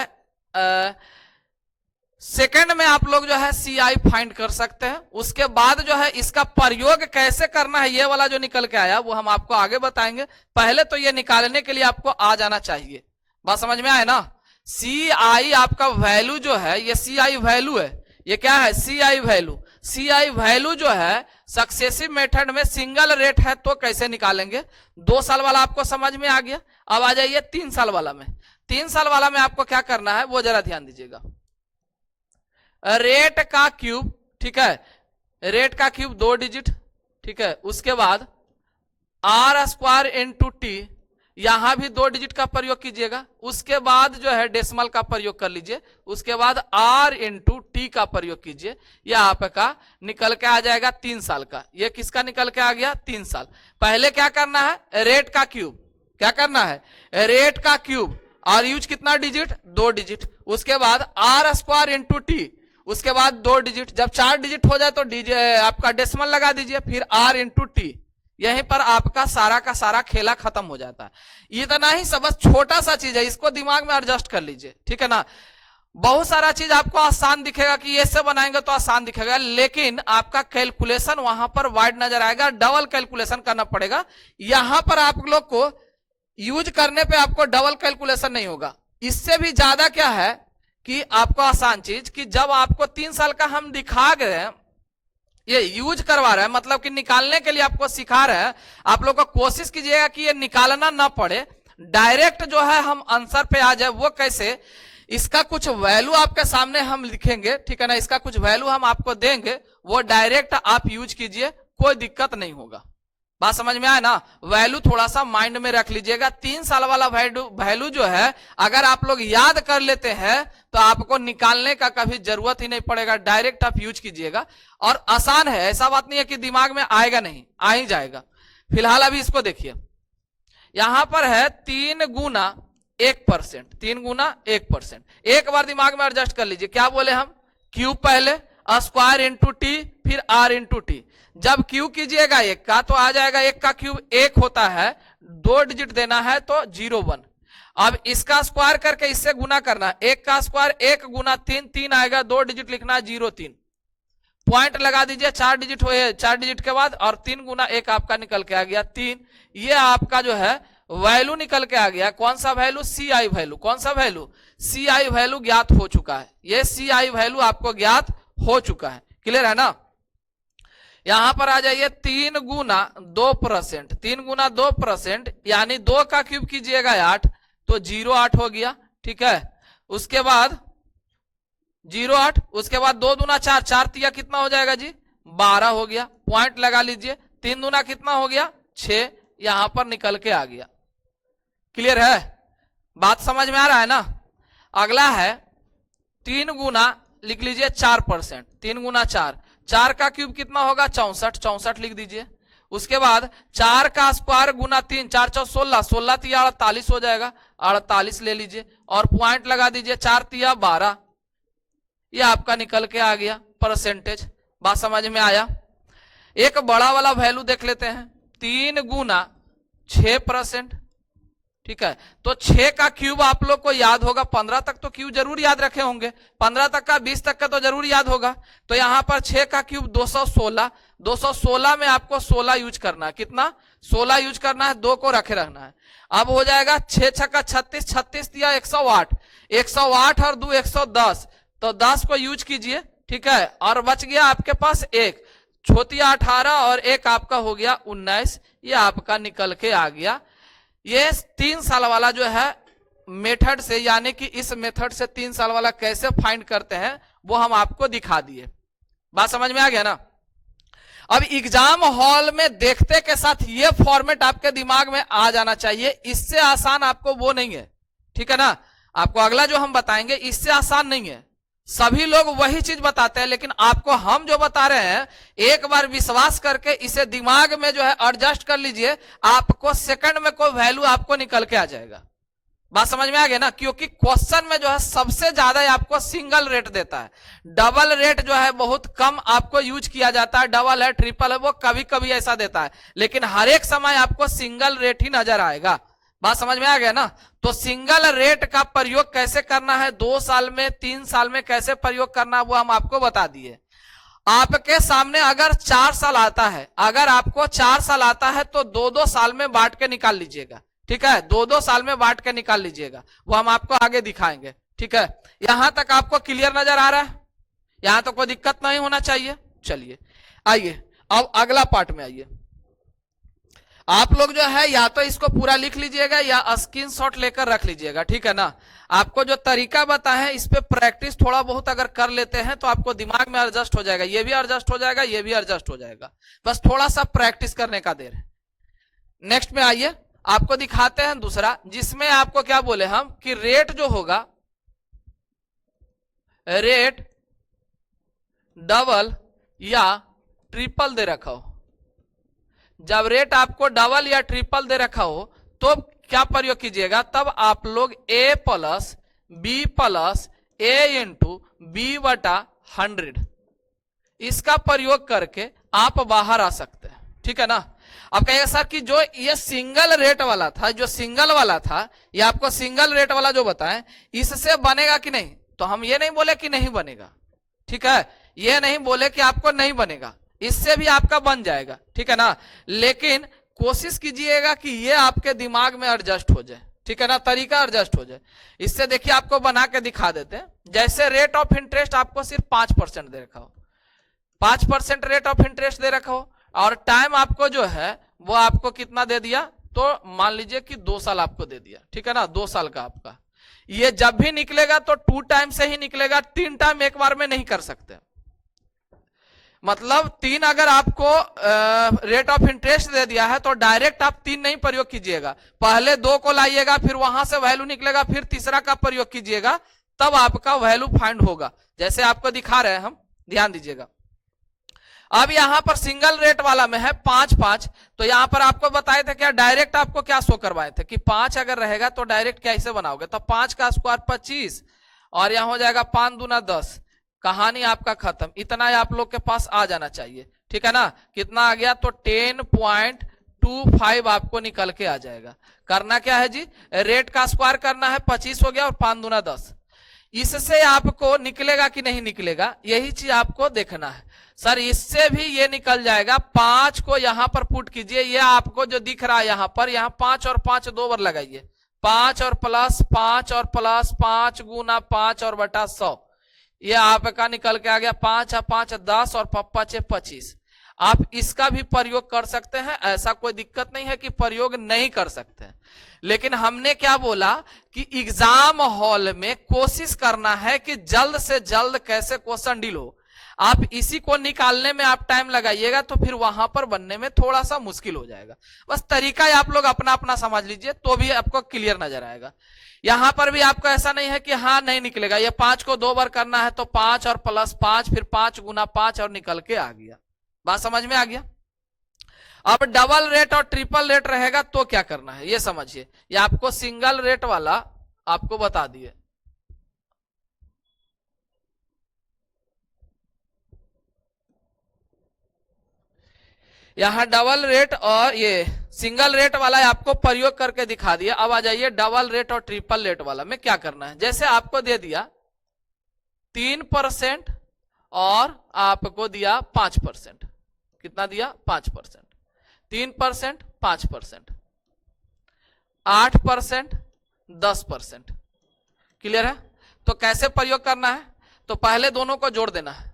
सेकंड में आप लोग जो है सी आई फाइंड कर सकते हैं। उसके बाद जो है इसका प्रयोग कैसे करना है, ये वाला जो निकल के आया वो हम आपको आगे बताएंगे। पहले तो ये निकालने के लिए आपको आ जाना चाहिए। बात समझ में आए ना। सी आई आपका वैल्यू जो है, ये सी आई वैल्यू है, ये क्या है सी I value. C I value जो है सक्सेसिव मेथड में सिंगल रेट है तो कैसे निकालेंगे। 2 साल वाला आपको समझ में आ गया। अब आ जाइए 3 साल वाला में। 3 साल वाला में आपको क्या करना है वो जरा ध्यान दीजिएगा। रेट का क्यूब, ठीक है, रेट का क्यूब 2 डिजिट, ठीक है। उसके बाद आर स्क्वायर इंटू टी, यहां भी 2 डिजिट का प्रयोग कीजिएगा। उसके बाद जो है डेसिमल का प्रयोग कर लीजिए। उसके बाद आर इंटू टी का प्रयोग कीजिए। यह आपका निकल के आ जाएगा 3 साल का। यह किसका निकल के आ गया 3 साल। पहले क्या करना है, रेट का क्यूब, क्या करना है रेट का क्यूब, और यूज कितना डिजिट 2 डिजिट। उसके बाद आर स्क्वायर इंटू टी, उसके बाद 2 डिजिट। जब 4 डिजिट हो जाए तो आपका डेसिमल लगा दीजिए, फिर आर इंटू टी। यहीं पर आपका सारा का सारा खेला खत्म हो जाता है। इतना ही सब छोटा सा चीज है, इसको दिमाग में एडजस्ट कर लीजिए। ठीक है ना। बहुत सारा चीज आपको आसान दिखेगा कि ये से बनाएंगे तो आसान दिखेगा, लेकिन आपका कैलकुलेशन वहां पर वाइड नजर आएगा। डबल कैलकुलेशन करना पड़ेगा। यहां पर आप लोग को यूज करने पे आपको डबल कैलकुलेशन नहीं होगा। इससे भी ज्यादा क्या है कि आपको आसान चीज कि जब आपको 3 साल का हम दिखा गए हैं, ये यूज करवा रहे हैं, मतलब कि निकालने के लिए आपको सिखा रहे हैं। आप लोग को कोशिश कीजिएगा कि ये निकालना ना पड़े, डायरेक्ट जो है हम आंसर पे आ जाए। वो कैसे, इसका कुछ वैल्यू आपके सामने हम लिखेंगे, ठीक है ना, इसका कुछ वैल्यू हम आपको देंगे, वो डायरेक्ट आप यूज कीजिए, कोई दिक्कत नहीं होगा। बात समझ में आया ना। वैल्यू थोड़ा सा माइंड में रख लीजिएगा। 3 साल वाला वैल्यू जो है अगर आप लोग याद कर लेते हैं तो आपको निकालने का कभी जरूरत ही नहीं पड़ेगा, डायरेक्ट आप यूज कीजिएगा। और आसान है, ऐसा बात नहीं है कि दिमाग में आएगा नहीं, आ ही जाएगा। फिलहाल अभी इसको देखिए, यहां पर है 3 गुना 1%, 3 गुना 1%। एक बार दिमाग में एडजस्ट कर लीजिए। क्या बोले हम, क्यूब पहले, स्क्वायर इंटू टी, फिर आर इंटू टी। जब क्यूब कीजिएगा 1 का तो आ जाएगा 1 का क्यूब 1 होता है, 2 डिजिट देना है तो 0 1। अब इसका स्क्वायर करके इससे गुना करना है। 1 का स्क्वायर 1 गुना 3, 3 आएगा, 2 डिजिट लिखना है 0 3, पॉइंट लगा दीजिए। 4 डिजिट हुए, 4 डिजिट के बाद और 3 गुना 1 आपका निकल के आ गया 3। ये आपका जो है वैल्यू निकल के आ गया। कौन सा वैल्यू, सी आई वैल्यू। कौन सा वैल्यू, सी आई वैल्यू ज्ञात हो चुका है। ये सी आई वैल्यू आपको ज्ञात हो चुका है। क्लियर है ना। यहां पर आ जाइए 3 गुना 2%, 3 गुना 2% यानी 2 का क्यूब कीजिएगा 8 तो 0 8 हो गया। ठीक है। उसके बाद 0 8, उसके बाद 2 दूना 4, 4 तिया कितना हो जाएगा जी 12 हो गया, पॉइंट लगा लीजिए। 3 दूना कितना हो गया 6 यहां पर निकल के आ गया। क्लियर है, बात समझ में आ रहा है ना। अगला है 3 गुना लिख लीजिए 4%, 3 गुना 4, 4 का क्यूब कितना होगा 64, 64 लिख दीजिए। उसके बाद 4 का स्क्वायर गुना 3, 4 4 16, 16 तिया 48 हो जाएगा, 48 ले लीजिए और पॉइंट लगा दीजिए, 4 तिया 12, ये आपका निकल के आ गया परसेंटेज। बात समझ में आया। एक बड़ा वाला वैल्यू देख लेते हैं, 3 गुना 6%। ठीक है, तो 6 का क्यूब आप लोग को याद होगा, 15 तक तो क्यूब जरूर याद रखे होंगे, 15 तक का 20 तक का तो जरूर याद होगा। तो यहां पर 6 का क्यूब 216, 216 में आपको 16 यूज करना है। कितना 16 यूज करना है, 2 को रखे रहना है। अब हो जाएगा 6 छक्का 36, 36 दिया 108, 108 और 2 110, तो 10 को यूज कीजिए। ठीक है, और बच गया आपके पास 1, छोटिया 18 और 1 आपका हो गया 19, ये आपका निकल के आ गया। ये 3 साल वाला जो है मेथड से, यानी कि इस मेथड से 3 साल वाला कैसे फाइंड करते हैं वो हम आपको दिखा दिए। बात समझ में आ गया ना। अब एग्जाम हॉल में देखते के साथ ये फॉर्मेट आपके दिमाग में आ जाना चाहिए, इससे आसान आपको वो नहीं है। ठीक है ना, आपको अगला जो हम बताएंगे इससे आसान नहीं है। सभी लोग वही चीज बताते हैं, लेकिन आपको हम जो बता रहे हैं एक बार विश्वास करके इसे दिमाग में जो है एडजस्ट कर लीजिए, आपको सेकंड में कोई वैल्यू आपको निकल के आ जाएगा। बात समझ में आ गया ना, क्योंकि क्वेश्चन में जो है सबसे ज्यादा आपको सिंगल रेट देता है, डबल रेट जो है बहुत कम आपको यूज किया जाता है। डबल है, ट्रिपल है, वो कभी कभी ऐसा देता है, लेकिन हर एक समय आपको सिंगल रेट ही नजर आएगा। बात समझ में आ गया ना। तो सिंगल रेट का प्रयोग कैसे करना है, 2 साल में 3 साल में कैसे प्रयोग करना है वो हम आपको बता दिए। आपके सामने अगर 4 साल आता है, अगर आपको 4 साल आता है तो 2-2 साल में बांट के निकाल लीजिएगा। ठीक है, 2-2 साल में बांट के निकाल लीजिएगा, वो हम आपको आगे दिखाएंगे। ठीक है, यहां तक आपको क्लियर नजर आ रहा है, यहां तो कोई दिक्कत नहीं होना चाहिए। चलिए आइए अब अगला पार्ट में आइए। आप लोग जो है या तो इसको पूरा लिख लीजिएगा या स्क्रीनशॉट लेकर रख लीजिएगा। ठीक है ना, आपको जो तरीका बताए हैं इस पे प्रैक्टिस थोड़ा बहुत अगर कर लेते हैं तो आपको दिमाग में एडजस्ट हो जाएगा, ये भी एडजस्ट हो जाएगा, ये भी एडजस्ट हो जाएगा, बस थोड़ा सा प्रैक्टिस करने का देर है। नेक्स्ट में आइए, आपको दिखाते हैं दूसरा, जिसमें आपको क्या बोले हम कि रेट जो होगा, रेट डबल या ट्रिपल दे रखा हो। जब रेट आपको डबल या ट्रिपल दे रखा हो तो क्या प्रयोग कीजिएगा, तब आप लोग a plus B plus A into B बटा 100 इसका प्रयोग करके आप बाहर आ सकते हैं। ठीक है ना। अब कहेगा सर कि जो ये सिंगल रेट वाला था, जो सिंगल वाला था, ये आपको सिंगल रेट वाला जो बताएं इससे बनेगा कि नहीं, तो हम ये नहीं बोले कि नहीं बनेगा। ठीक है, ये नहीं बोले कि आपको नहीं बनेगा, इससे भी आपका बन जाएगा। ठीक है ना, लेकिन कोशिश कीजिएगा कि ये आपके दिमाग में एडजस्ट हो जाए। ठीक है ना, तरीका एडजस्ट हो जाए। इससे देखिए आपको बना के दिखा देते हैं। जैसे रेट ऑफ इंटरेस्ट आपको सिर्फ 5% दे रखा हो, 5% रेट ऑफ इंटरेस्ट दे रखा हो, और टाइम आपको जो है वो आपको कितना दे दिया, तो मान लीजिए कि 2 साल आपको दे दिया। ठीक है ना, 2 साल का आपका। ये जब भी निकलेगा तो 2 टाइम से ही निकलेगा, 3 टाइम एक बार में नहीं कर सकते। मतलब 3 अगर आपको रेट ऑफ इंटरेस्ट दे दिया है तो डायरेक्ट आप 3 नहीं प्रयोग कीजिएगा, पहले 2 को लाइएगा, फिर वहां से वैल्यू निकलेगा, फिर तीसरा का प्रयोग कीजिएगा, तब आपका वैल्यू फाइंड होगा। जैसे आपको दिखा रहे हैं हम, ध्यान दीजिएगा। अब यहां पर सिंगल रेट वाला में है 5-5, तो यहां पर आपको बताए थे क्या, डायरेक्ट आपको क्या शो करवाए थे कि 5 अगर रहेगा तो डायरेक्ट कैसे बनाओगे, तो 5 का स्क्वायर 25 और यहां हो जाएगा 5 दूना 10, कहानी आपका खत्म। इतना आप लोग के पास आ जाना चाहिए। ठीक है ना, कितना आ गया, तो 10.25 आपको निकल के आ जाएगा। करना क्या है जी, रेट का स्क्वायर करना है, 25 हो गया और 5 दूना 10। इससे आपको निकलेगा कि नहीं निकलेगा, यही चीज आपको देखना है। सर इससे भी ये निकल जाएगा, 5 को यहां पर पुट कीजिए, ये आपको जो दिख रहा है यहां पर, यहां 5 और 5 2 बार लगाइए, 5 और प्लस 5 और प्लस 5 गुना 5 और बटा 100, ये आपका निकल के आ गया 5 और 5 10 और 5 25। आप इसका भी प्रयोग कर सकते हैं, ऐसा कोई दिक्कत नहीं है कि प्रयोग नहीं कर सकते हैं। लेकिन हमने क्या बोला कि एग्जाम हॉल में कोशिश करना है कि जल्द से जल्द कैसे क्वेश्चन डील हो। आप इसी को निकालने में आप टाइम लगाइएगा तो फिर वहां पर बनने में थोड़ा सा मुश्किल हो जाएगा। बस तरीका ही आप लोग अपना अपना समझ लीजिए तो भी आपको क्लियर नजर आएगा। यहां पर भी आपको ऐसा नहीं है कि हाँ नहीं निकलेगा, ये 5 को 2 बार करना है तो 5 और प्लस 5 फिर 5 गुना 5 और निकल के आ गया। बात समझ में आ गया। अब डबल रेट और ट्रिपल रेट रहेगा तो क्या करना है ये समझिए। ये आपको सिंगल रेट वाला आपको बता दिए। यहां डबल रेट और ये सिंगल रेट वाला आपको प्रयोग करके दिखा दिया। अब आ जाइए डबल रेट और ट्रिपल रेट वाला में क्या करना है। जैसे आपको दे दिया 3% और आपको दिया 5%। कितना दिया? 5%। 3% 5%, 8% 10%। क्लियर है? तो कैसे प्रयोग करना है? तो पहले दोनों को जोड़ देना है।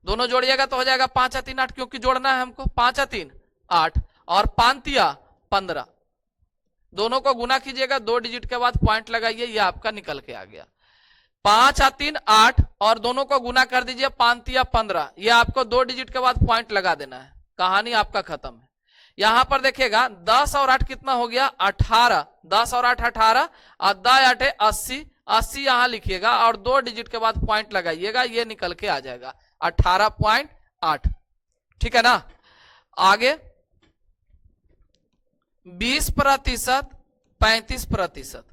दोनों जोड़िएगा तो हो जाएगा 5 या 3 8, क्योंकि जोड़ना है हमको। 5 या 3 8 और 5 या 15। दोनों को गुना कीजिएगा, 2 डिजिट के बाद पॉइंट लगाइए, ये आपका निकल के आ गया। 5 या 3 8 और दोनों को गुना कर दीजिए 5 या 15। ये आपको 2 डिजिट के बाद पॉइंट लगा देना है। कहानी आपका खत्म है। यहां पर देखिएगा 10 और 8 कितना हो गया? 18। 10 और 8 18 और 10 8 80। 80 यहां लिखिएगा और 2 डिजिट के बाद पॉइंट लगाइएगा, ये निकल के आ जाएगा 18.8। ठीक है ना? आगे 20%, 35%।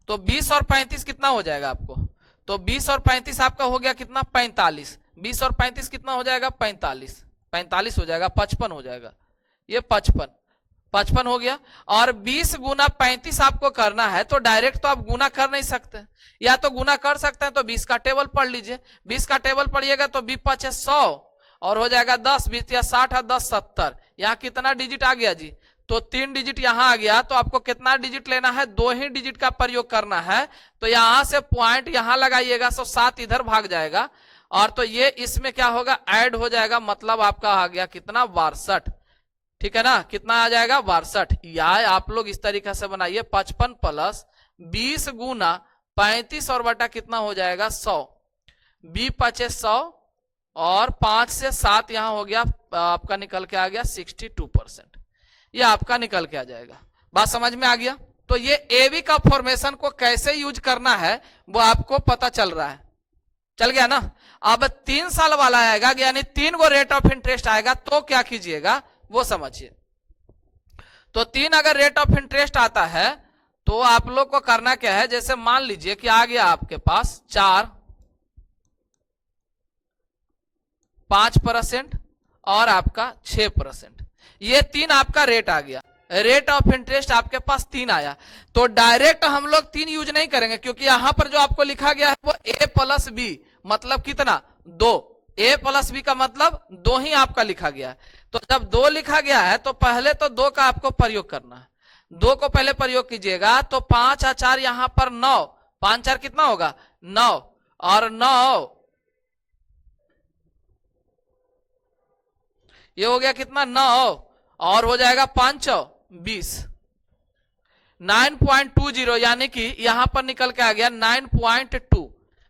तो 20 और 35 कितना हो जाएगा आपको? तो 20 और 35 आपका हो गया कितना? 45। 20 और 35 कितना हो जाएगा? 45। 45 हो जाएगा, 55 हो जाएगा। ये 55 हो गया। और 20 गुना 35 आपको करना है तो डायरेक्ट तो आप गुना कर नहीं सकते, या तो गुना कर सकते हैं तो 20 का टेबल पढ़ लीजिए। 20 का टेबल पढ़िएगा तो 20 5 100 और हो जाएगा 10। 20 या 60 और 10 70। यहाँ कितना डिजिट आ गया जी? तो 3 डिजिट यहां आ गया। तो आपको कितना डिजिट लेना है? 2 ही डिजिट का प्रयोग करना है। तो यहां से पॉइंट यहां लगाइएगा तो 7 इधर भाग जाएगा और तो ये इसमें क्या होगा? ऐड हो जाएगा। मतलब आपका आ गया कितना? 62। ठीक है ना? कितना आ जाएगा? 62। या आप लोग इस तरीके से बनाइए 55 प्लस 20 गुना 35 और बटा कितना हो जाएगा? 100। 20 5 100 और 5 से 7 यहां हो गया आपका, निकल के आ गया 62%। ये आपका निकल के आ जाएगा। बात समझ में आ गया? तो ये एबी का फॉर्मेशन को कैसे यूज करना है वो आपको पता चल रहा है। चल गया ना? अब 3 साल वाला आएगा, यानी 3 गो रेट ऑफ इंटरेस्ट आएगा तो क्या कीजिएगा वो समझिए। तो 3 अगर रेट ऑफ इंटरेस्ट आता है तो आप लोग को करना क्या है? जैसे मान लीजिए कि आ गया आपके पास 4, 5% और आपका 6%। ये 3 आपका रेट आ गया। रेट ऑफ इंटरेस्ट आपके पास 3 आया। तो डायरेक्ट हम लोग 3 यूज नहीं करेंगे, क्योंकि यहां पर जो आपको लिखा गया है वो a प्लस बी, मतलब कितना? 2। a प्लस बी का मतलब 2 ही आपका लिखा गया है। तो जब 2 लिखा गया है तो पहले तो 2 का आपको प्रयोग करना है। 2 को पहले प्रयोग कीजिएगा तो 5 और 4 यहां पर 9। 5 4 कितना होगा? 9 और 9 ये हो गया कितना? 9 और हो जाएगा 5 20। 9.20 यानी कि यहां पर निकल के आ गया 9.2।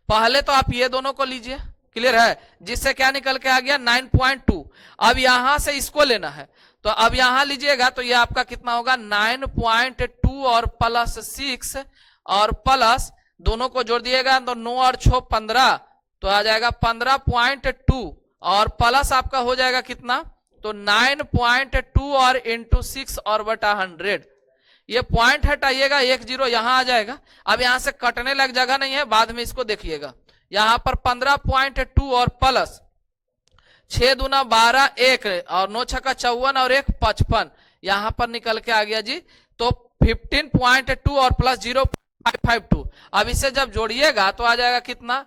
पहले तो आप ये दोनों को लीजिए। क्लियर है? जिससे क्या निकल के आ गया? 9.2। अब यहां से इसको लेना है तो अब यहां लीजिएगा तो ये आपका कितना होगा? 9.2 और प्लस 6 और प्लस दोनों को जोड़ दिएगा तो 9 और 6 15, तो आ जाएगा 15.2 और प्लस आपका हो जाएगा कितना? तो 9.2 और इंटू 6 और बटा 100। ये पॉइंट हटाइएगा, 1 0 यहां आ जाएगा। अब यहां से कटने लग जगह नहीं है, बाद में इसको देखिएगा। यहां पर 15.2 और प्लस 6 दूना 12 1 और 9 छक्का 54 और 1 55 यहां पर निकल के आ गया जी। तो 15.2 और प्लस 0.552। अब इसे जब जोड़िएगा तो आ जाएगा कितना?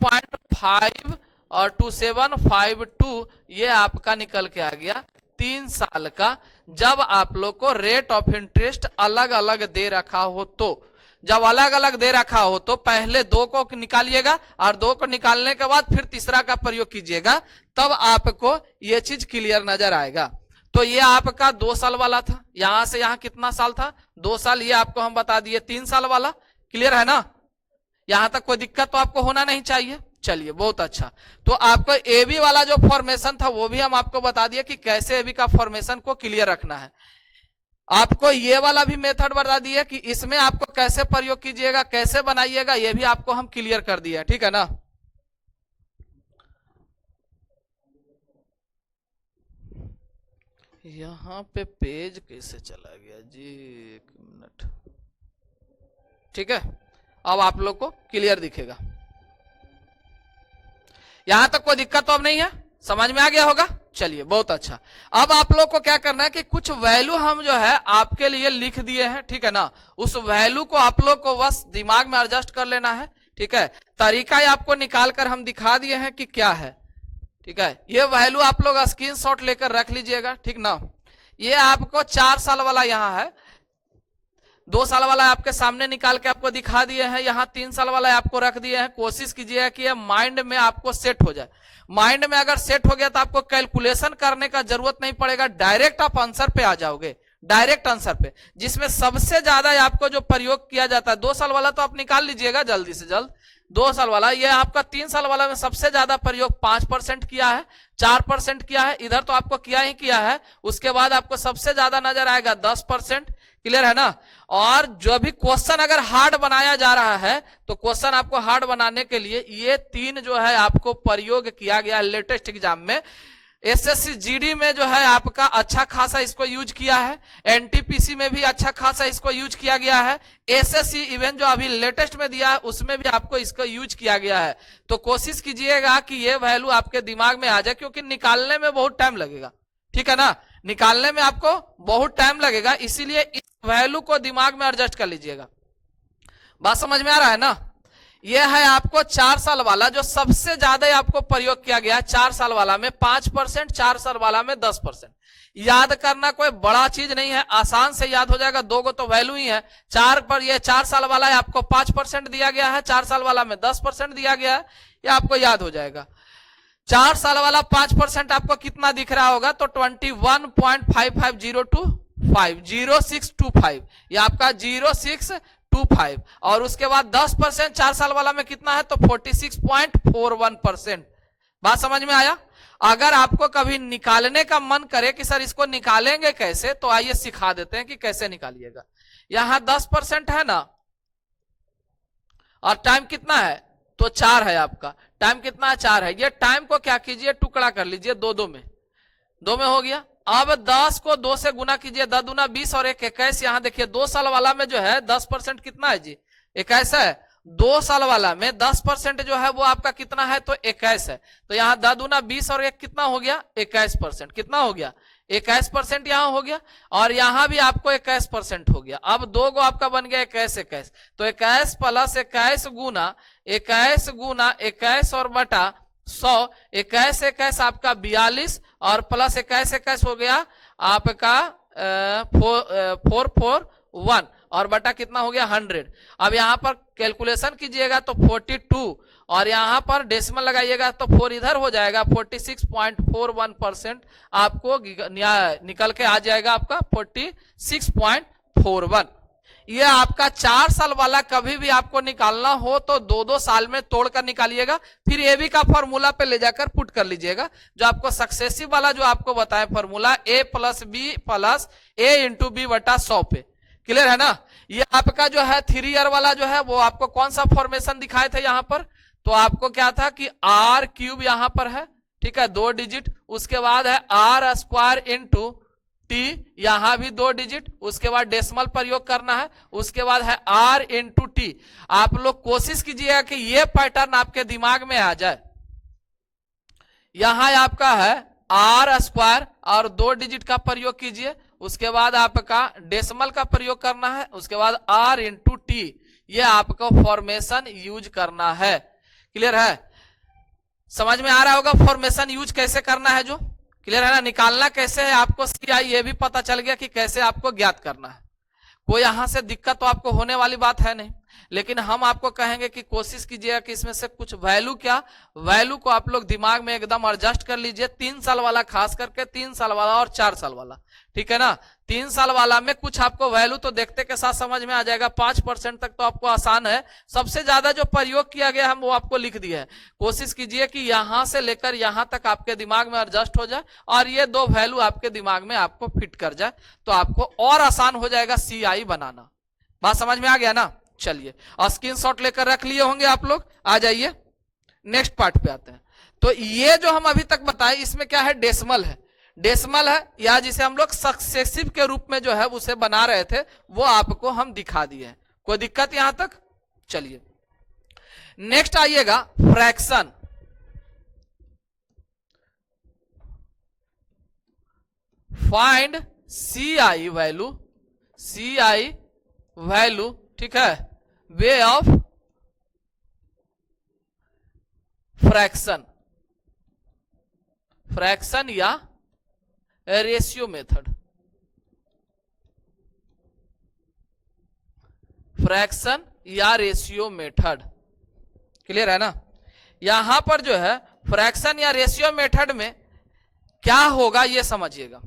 15.5 और 2752। ये आपका निकल के आ गया 3 साल का। जब आप लोग को रेट ऑफ इंटरेस्ट अलग अलग दे रखा हो तो, जब अलग अलग दे रखा हो तो पहले 2 को निकालिएगा और 2 को निकालने के बाद फिर तीसरा का प्रयोग कीजिएगा, तब आपको ये चीज क्लियर नजर आएगा। तो ये आपका 2 साल वाला था। यहां से यहां कितना साल था? 2 साल। ये आपको हम बता दिए 3 साल वाला। क्लियर है ना? यहां तक कोई दिक्कत तो आपको होना नहीं चाहिए। चलिए बहुत अच्छा। तो आपको एबी वाला जो फॉर्मेशन था वो भी हम आपको बता दिए कि कैसे एबी का फॉर्मेशन को क्लियर रखना है। आपको ये वाला भी मेथड बता दिया कि इसमें आपको कैसे प्रयोग कीजिएगा, कैसे बनाइएगा, ये भी आपको हम क्लियर कर दिए, ठीक है ना। यहां पे पेज कैसे चला गया जी, एक मिनट। ठीक है, अब आप लोग को क्लियर दिखेगा। यहां तक कोई दिक्कत तो अब नहीं है, समझ में आ गया होगा। चलिए बहुत अच्छा। अब आप लोग को क्या करना है कि कुछ वैल्यू हम जो है आपके लिए लिख दिए हैं, ठीक है ना। उस वैल्यू को आप लोग को बस दिमाग में एडजस्ट कर लेना है, ठीक है। तरीका आपको निकाल कर हम दिखा दिए हैं कि क्या है, ठीक है। ये वैल्यू आप लोग स्क्रीनशॉट लेकर रख लीजिएगा, ठीक ना। ये आपको 4 साल वाला यहाँ है, 2 साल वाला आपके सामने निकाल के आपको दिखा दिए हैं, यहाँ 3 साल वाला आपको रख दिए हैं। कोशिश कीजिएगा कि ये माइंड में आपको सेट हो जाए। माइंड में अगर सेट हो गया तो आपको कैलकुलेशन करने का जरूरत नहीं पड़ेगा, डायरेक्ट आप आंसर पे आ जाओगे, डायरेक्ट आंसर पे। जिसमें सबसे ज्यादा आपको जो प्रयोग किया जाता है, 2 साल वाला तो आप निकाल लीजिएगा जल्दी से जल्द। 2 साल वाला, ये आपका 3 साल वाला में सबसे ज्यादा प्रयोग 5% किया है, 4% किया है, इधर तो आपको किया ही किया है। उसके बाद आपको सबसे ज्यादा नजर आएगा 10%, क्लियर है ना। और जो भी क्वेश्चन अगर हार्ड बनाया जा रहा है तो क्वेश्चन आपको हार्ड बनाने के लिए ये 3 जो है आपको प्रयोग किया गया है लेटेस्ट एग्जाम में। एसएससी जीडी में जो है आपका अच्छा खासा इसको यूज किया है, एनटीपीसी में भी अच्छा खासा इसको यूज किया गया है, एसएससी इवेंट जो अभी लेटेस्ट में दिया है उसमें भी आपको इसको यूज किया गया है। तो कोशिश कीजिएगा कि ये वैल्यू आपके दिमाग में आ जाए, क्योंकि निकालने में बहुत टाइम लगेगा, ठीक है ना। निकालने में आपको बहुत टाइम लगेगा, इसीलिए इस वैल्यू को दिमाग में एडजस्ट कर लीजिएगा। बात समझ में आ रहा है ना। यह है आपको 4 साल वाला जो सबसे ज्यादा आपको प्रयोग किया गया है। 4 साल वाला में 5%, 4 साल वाला में 10%। याद करना कोई बड़ा चीज नहीं है, आसान से याद हो जाएगा। 2 तो वैल्यू ही है 4 पर। ये 4 साल वाला है आपको 5% दिया गया है, 4 साल वाला में 10% दिया गया है, ये आपको याद हो जाएगा। 4 साल वाला 5% आपको कितना दिख रहा होगा, तो 21.5502500625, ये आपका 0625। और उसके बाद 10% 4 साल वाला में कितना है, तो 46.41%। बात समझ में आया। अगर आपको कभी निकालने का मन करे कि सर इसको निकालेंगे कैसे, तो आइए सिखा देते हैं कि कैसे निकालिएगा। यहां 10% है ना, और टाइम कितना है, तो 4 है आपका। टाइम कितना है, 4 है। ये टाइम को क्या कीजिए, टुकड़ा कर लीजिए 2 में, 2 में हो गया। अब 10 को 2 से गुना कीजिए, 10 दूना 20 और 1 21। यहां देखिए 2 साल वाला में जो है 10% कितना है जी, 21 है। 2 साल वाला में 10% जो है वो आपका कितना है, तो 21 है। तो यहाँ 10 दूना 20 और 1 कितना हो गया, 21%। कितना हो गया, 21% यहाँ हो गया। और यहाँ भी आपको 21% हो गया। अब 2 गो आपका बन गया 21 21। तो 21 प्लस 21 गुना 21 गुना 21 और बटा 100, 21 21 आपका 42 और प्लस 21 21 हो गया आपका 441 और बटा कितना हो गया 100। अब यहां पर कैलकुलेशन कीजिएगा तो 42 और यहां पर डेसिमल लगाइएगा तो 4 इधर हो जाएगा, 46.41% आपको निकल के आ जाएगा आपका 46.41। ये आपका 4 साल वाला कभी भी आपको निकालना हो तो 2-2 साल में तोड़कर निकालिएगा, फिर एबी का फॉर्मूला पे ले जाकर पुट कर लीजिएगा। जो आपको सक्सेसिव वाला जो आपको बताएं formula a plus B plus a into B बटा 100 पे, क्लियर है ना। ये आपका जो है 3 ईयर वाला जो है वो आपको कौन सा फॉर्मेशन दिखाए थे यहां पर, तो आपको क्या था कि r क्यूब यहां पर है, ठीक है 2 डिजिट। उसके बाद है r स्क्वायर इंटू टी, यहां भी 2 डिजिट। उसके बाद डेसिमल प्रयोग करना है। उसके बाद है r इंटू टी। आप लोग कोशिश कीजिएगा कि ये पैटर्न आपके दिमाग में आ जाए। यहां आपका है r स्क्वायर और 2 डिजिट का प्रयोग कीजिए। उसके बाद आपका डेसिमल का प्रयोग करना है। उसके बाद r इंटू टी, ये आपको फॉर्मेशन यूज करना है, क्लियर है। समझ में आ रहा होगा फॉर्मेशन यूज कैसे करना है, जो क्लियर है ना। निकालना कैसे है आपको ये भी पता चल गया कि कैसे आपको ज्ञात करना है। कोई यहां से दिक्कत तो आपको होने वाली बात है नहीं। लेकिन हम आपको कहेंगे कि कोशिश कीजिएगा कि इसमें से कुछ वैल्यू को आप लोग दिमाग में एकदम एडजस्ट कर लीजिए। 3 साल वाला खास करके 3 साल वाला और 4 साल वाला, ठीक है ना। 3 साल वाला में कुछ आपको वैल्यू तो देखते के साथ समझ में आ जाएगा। 5% तक तो आपको आसान है। सबसे ज्यादा जो प्रयोग किया गया हम वो आपको लिख दिया है। कोशिश कीजिए कि यहां से लेकर यहां तक आपके दिमाग में एडजस्ट हो जाए और ये 2 वैल्यू आपके दिमाग में आपको फिट कर जाए, तो आपको और आसान हो जाएगा CI बनाना। बात समझ में आ गया ना। चलिए, और स्क्रीनशॉट लेकर रख लिए होंगे आप लोग। आ जाइए नेक्स्ट पार्ट पे आते हैं। तो ये जो हम अभी तक बताए इसमें क्या है, डेसिमल है। डेसिमल है, या जिसे हम लोग सक्सेसिव के रूप में जो है उसे बना रहे थे, वो आपको हम दिखा दिए हैं। कोई दिक्कत यहां तक? चलिए नेक्स्ट आइएगा, फ्रैक्शन। फाइंड CI वैल्यू, ठीक है, वे ऑफ फ्रैक्शन या रेशियो मेथड। फ्रैक्शन या रेशियो मेथड, क्लियर है ना। यहां पर जो है फ्रैक्शन या रेशियो मेथड में क्या होगा ये समझिएगा।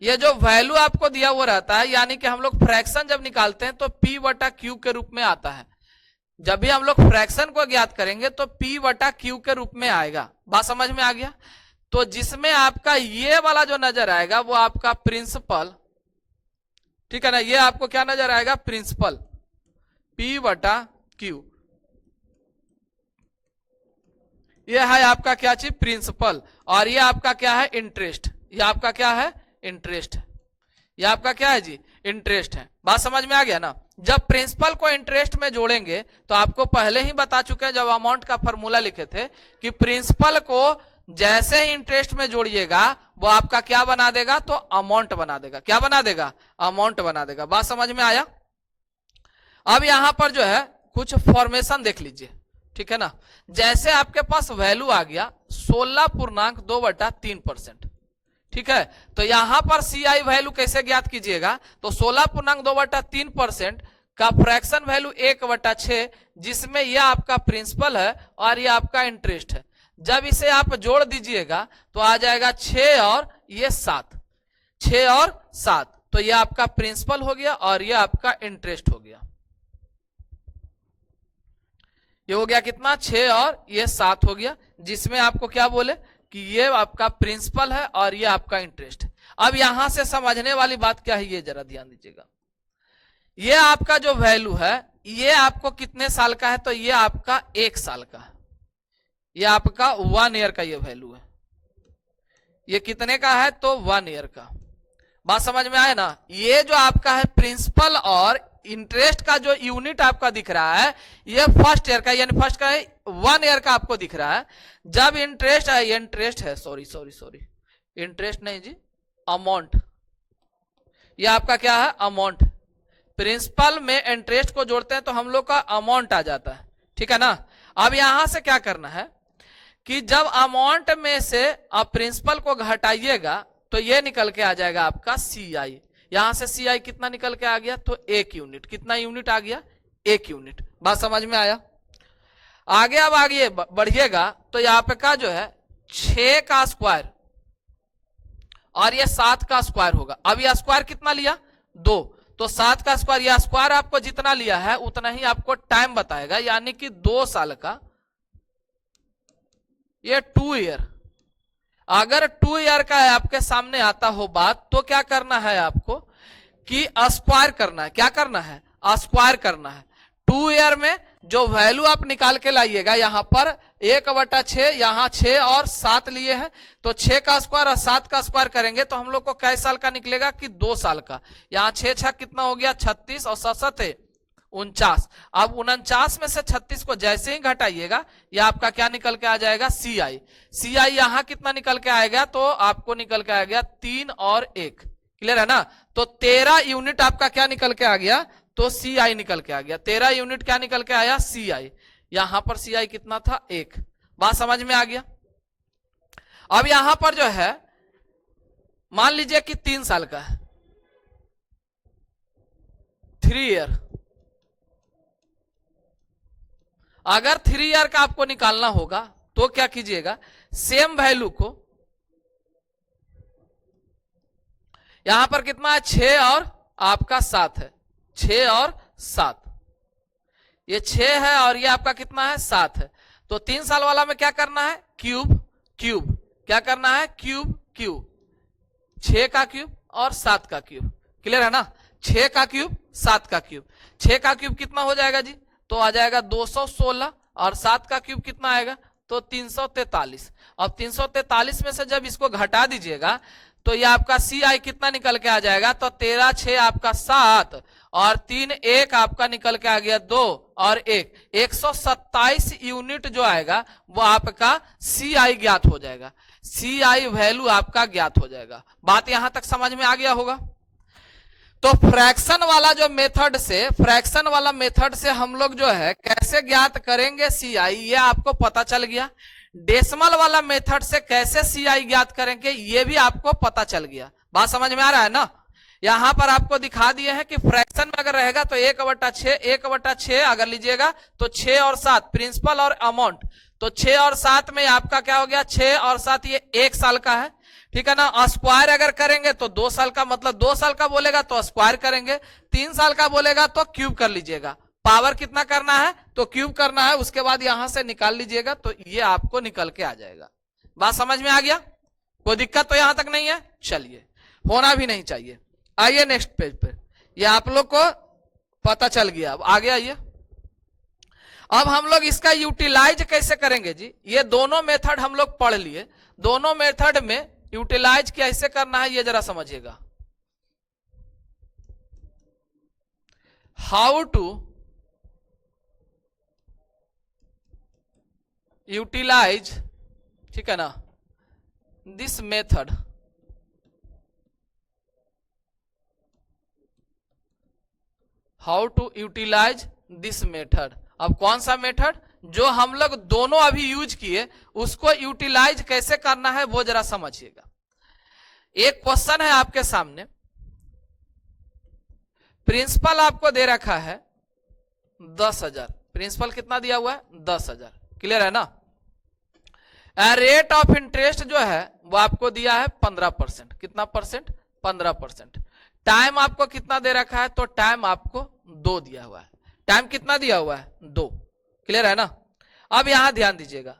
ये जो वैल्यू आपको दिया हुआ रहता है, यानी कि हम लोग फ्रैक्शन जब निकालते हैं तो P/Q के रूप में आता है। जब भी हम लोग फ्रैक्शन को ज्ञात करेंगे तो P/Q के रूप में आएगा। बात समझ में आ गया। तो जिसमें आपका ये वाला जो नजर आएगा वो आपका प्रिंसिपल, ठीक है ना। ये आपको क्या नजर आएगा, प्रिंसिपल, P/Q। ये है आपका क्या चीज, प्रिंसिपल। और ये आपका क्या है, इंटरेस्ट। ये आपका क्या है, इंटरेस्ट है। ये आपका क्या है जी, इंटरेस्ट है। बात समझ में आ गया ना। जब प्रिंसिपल को इंटरेस्ट में जोड़ेंगे तो आपको पहले ही बता चुके हैं जब अमाउंट का फॉर्मूला लिखे थे कि प्रिंसिपल को जैसे ही इंटरेस्ट में जोड़िएगा वो आपका क्या बना देगा, तो अमाउंट बना देगा। क्या बना देगा, अमाउंट बना देगा। बात समझ में आया। अब यहां पर जो है कुछ फॉर्मेशन देख लीजिए, ठीक है ना। जैसे आपके पास वैल्यू आ गया 16.2/3%, ठीक है। तो यहां पर CI वैल्यू कैसे ज्ञात कीजिएगा, तो 16.2/3% का फ्रैक्शन वैल्यू 1/6, जिसमें यह आपका प्रिंसिपल है और यह आपका इंटरेस्ट है। जब इसे आप जोड़ दीजिएगा तो आ जाएगा 6 और ये 7, 6 और 7। तो यह आपका प्रिंसिपल हो गया और यह आपका इंटरेस्ट हो गया। ये हो गया कितना, 6 और ये 7 हो गया, जिसमें आपको क्या बोले कि ये आपका प्रिंसिपल है और ये आपका इंटरेस्ट है। अब यहां से समझने वाली बात क्या है, ये जरा ध्यान दीजिएगा। ये आपका जो वैल्यू है ये आपको कितने साल का है, तो ये आपका 1 साल का है। ये आपका 1 ईयर का ये वैल्यू है। ये कितने का है, तो 1 ईयर का। बात समझ में आए ना। ये जो आपका है प्रिंसिपल और इंटरेस्ट का जो यूनिट आपका दिख रहा है ये फर्स्ट ईयर का, यानी फर्स्ट का है 1 ईयर का आपको दिख रहा है। जब इंटरेस्ट है, इंटरेस्ट है, सॉरी इंटरेस्ट नहीं जी, अमाउंट। ये आपका क्या है, अमाउंट। प्रिंसिपल में इंटरेस्ट को जोड़ते हैं तो हम लोग का अमाउंट आ जाता है, ठीक है ना। अब यहां से क्या करना है कि जब अमाउंट में से आप प्रिंसिपल को घटाइएगा तो ये निकल के आ जाएगा आपका CI। यहां से CI कितना निकल के आ गया, तो 1 यूनिट। कितना यूनिट आ गया, 1 यूनिट। बात समझ में आया। आगे अब आगे बढ़िएगा तो यहाँ पे का जो है 6 का स्क्वायर और ये 7 का स्क्वायर होगा। अब यह स्क्वायर कितना लिया, 2। तो 7 का स्क्वायर, यह स्क्वायर आपको जितना लिया है उतना ही आपको टाइम बताएगा, यानी कि 2 साल का। ये 2 ईयर। अगर 2 ईयर का आपके सामने आता हो बात, तो क्या करना है आपको कि स्क्वायर करना है। क्या करना है, स्क्वायर करना है। 2 ईयर में जो वैल्यू आप निकाल के लाइएगा, यहां पर 1/6, यहां 6 और 7 लिए हैं, तो 6 का स्क्वायर और 7 का स्क्वायर करेंगे तो हम लोग को कै साल का निकलेगा कि 2 साल का। यहां 6 कितना हो गया, 36 और 7 49। अब 49 में से 36 को जैसे ही घटाइएगा ये आपका क्या निकल के आ जाएगा, CI। CI यहां कितना निकल के आएगा, तो आपको निकल के आ गया 3 और 1। क्लियर है ना। तो 13 यूनिट आपका क्या निकल के आ गया, तो CI निकल के आ गया। 13 यूनिट क्या निकल के आया, CI। यहां पर CI कितना था, 1। बात समझ में आ गया। अब यहां पर जो है मान लीजिए कि 3 साल का है, 3 ईयर। अगर 3 ईयर का आपको निकालना होगा तो क्या कीजिएगा, सेम वैल्यू को, यहां पर कितना है 6 और आपका 7 है, 6 और 7, ये 6 है और ये आपका कितना है 7 है। तो 3 साल वाला में क्या करना है, क्यूब क्यूब, क्या करना है क्यूब क्यूब, 6 का क्यूब और 7 का क्यूब, क्लियर है ना, 6 का क्यूब 7 का क्यूब, 6 का क्यूब कितना हो जाएगा जी, तो आ जाएगा 216 और 7 का क्यूब कितना आएगा, तो 343। अब 343 में से जब इसको घटा दीजिएगा तो ये आपका सी आई कितना निकल के आ जाएगा, तो 13 6 आपका 7 और 3 1 आपका निकल के आ गया 2 और 1, 127 यूनिट जो आएगा वो आपका सी आई ज्ञात हो जाएगा, सी आई वैल्यू आपका ज्ञात हो जाएगा। बात यहां तक समझ में आ गया होगा। तो फ्रैक्शन वाला जो मेथड से, फ्रैक्शन वाला मेथड से हम लोग जो है कैसे ज्ञात करेंगे सी आई, ये आपको पता चल गया। डेसिमल वाला मेथड से कैसे सी आई ज्ञात करेंगे ये भी आपको पता चल गया। बात समझ में आ रहा है ना। यहां पर आपको दिखा दिए हैं कि फ्रैक्शन में अगर रहेगा तो 1/6, 1/6 अगर लीजिएगा तो 6 और 7 प्रिंसिपल और अमाउंट, तो 6 और 7 में आपका क्या हो गया, 6 और 7 ये 1 साल का है, ठीक है ना। स्क्वायर अगर करेंगे तो 2 साल का, मतलब 2 साल का बोलेगा तो स्क्वायर करेंगे, 3 साल का बोलेगा तो क्यूब कर लीजिएगा। पावर कितना करना है तो क्यूब करना है, उसके बाद यहां से निकाल लीजिएगा तो ये आपको निकल के आ जाएगा। बात समझ में आ गया, कोई दिक्कत तो यहां तक नहीं है, चलिए, होना भी नहीं चाहिए। आइए नेक्स्ट पेज पे, ये आप लोग को पता चल गया। अब आगे आइए, अब हम लोग इसका यूटिलाइज कैसे करेंगे जी, ये दोनों मेथड हम लोग पढ़ लिए, दोनों मेथड में यूटिलाइज कैसे करना है ये जरा समझिएगा। हाउ टू यूटिलाइज, ठीक है ना, this method, how to utilize this method. अब कौन सा मेथड, जो हम लोग दोनों अभी यूज किए उसको यूटिलाइज कैसे करना है वो जरा समझिएगा। एक क्वेश्चन है आपके सामने, प्रिंसिपल आपको दे रखा है 10,000, प्रिंसिपल कितना दिया हुआ है 10,000, क्लियर है ना। रेट ऑफ इंटरेस्ट जो है वो आपको दिया है 15%, कितना परसेंट, 15%। टाइम आपको कितना दे रखा है, तो टाइम आपको 2 दिया हुआ है, टाइम कितना दिया हुआ है 2, क्लियर है ना। अब यहां ध्यान दीजिएगा,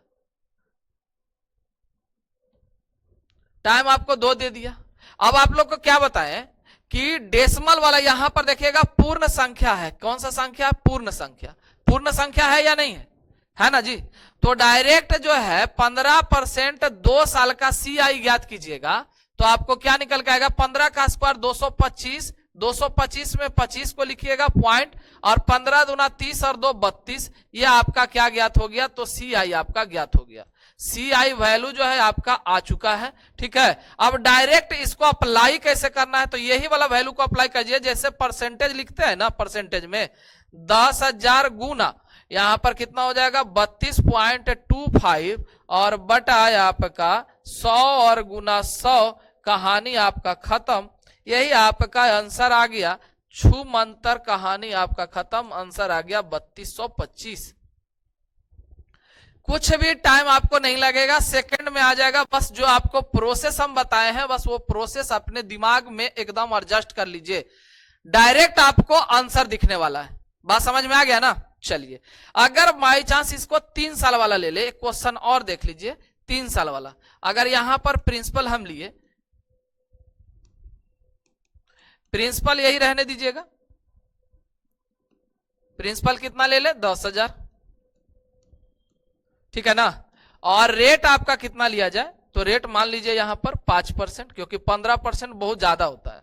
टाइम आपको 2 दे दिया। अब आप लोग को क्या बताएं कि डेसिमल वाला यहां पर देखिएगा पूर्ण संख्या है, कौन सा संख्या, पूर्ण संख्या, पूर्ण संख्या है या नहीं है ना जी। तो डायरेक्ट जो है 15% 2 साल का सी आई ज्ञात कीजिएगा तो आपको क्या निकल के आएगा, 15 का स्क्वायर 225, 225 में 25 को लिखिएगा पॉइंट, और 15 दूना 30 और 2 32, ये आपका क्या ज्ञात हो गया, तो सी आई आपका ज्ञात हो गया। सी आई वैल्यू जो है आपका आ चुका है, ठीक है। अब डायरेक्ट इसको अप्लाई कैसे करना है, तो यही वाला वैल्यू को अप्लाई कीजिए, जैसे परसेंटेज लिखते हैं ना, परसेंटेज में 10,000 गुना यहां पर कितना हो जाएगा 32.25 और बटा आपका 100 और गुना 100, कहानी आपका खत्म। यही आपका आंसर आ गया, छूमंतर कहानी आपका खत्म, आंसर आ गया 3225। कुछ भी टाइम आपको नहीं लगेगा, सेकंड में आ जाएगा। बस जो आपको प्रोसेस हम बताए हैं बस वो प्रोसेस अपने दिमाग में एकदम एडजस्ट कर लीजिए, डायरेक्ट आपको आंसर दिखने वाला है। बात समझ में आ गया ना। चलिए, अगर बाई चांस इसको 3 साल वाला ले ले, एक क्वेश्चन और देख लीजिए 3 साल वाला। अगर यहां पर प्रिंसिपल हम लिए, प्रिंसिपल यही रहने दीजिएगा, प्रिंसिपल कितना ले ले 10,000, ठीक है ना। और रेट आपका कितना लिया जाए, तो रेट मान लीजिए यहां पर 5%, क्योंकि 15% बहुत ज्यादा होता है,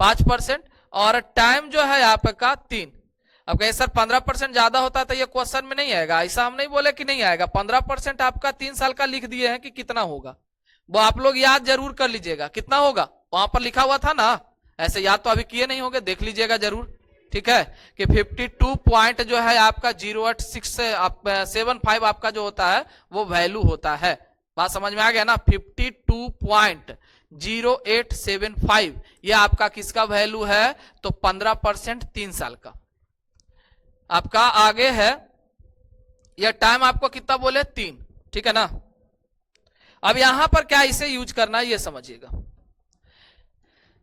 5%। और टाइम जो है आपका 3। अब कहे सर 15% ज्यादा होता है तो ये क्वेश्चन में नहीं आएगा, ऐसा हम नहीं बोले कि नहीं आएगा। 15% आपका 3 साल का लिख दिए हैं कि कितना होगा, वो आप लोग याद जरूर कर लीजिएगा कितना होगा, वहां पर लिखा हुआ था ना, ऐसे याद तो अभी किए नहीं होंगे, देख लीजिएगा जरूर, ठीक है। कि 52 पॉइंट जो है आपका 08675 आपका जो होता है वो वैल्यू होता है। बात समझ में आ गया ना, 52.0875 ये आपका किसका वैल्यू है, तो 15% 3 साल का। आपका आगे है ये टाइम आपको कितना बोले 3, ठीक है ना। अब यहां पर क्या इसे यूज करना है ये समझिएगा।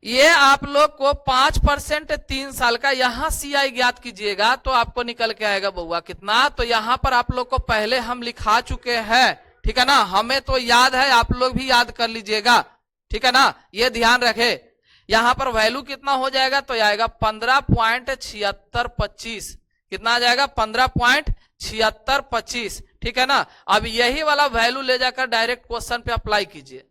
ये आप लोग को 5% 3 साल का यहां CI ज्ञात कीजिएगा तो आपको निकल के आएगा बउआ कितना। तो यहां पर आप लोग को पहले हम लिखा चुके हैं, ठीक है ना, हमें तो याद है, आप लोग भी याद कर लीजिएगा, ठीक है ना, ये ध्यान रखे। यहां पर वैल्यू कितना हो जाएगा तो आएगा 15.7625, कितना आ जाएगा 15.7625, ठीक है ना। अब यही वाला वैल्यू ले जाकर डायरेक्ट क्वेश्चन पे अप्लाई कीजिए,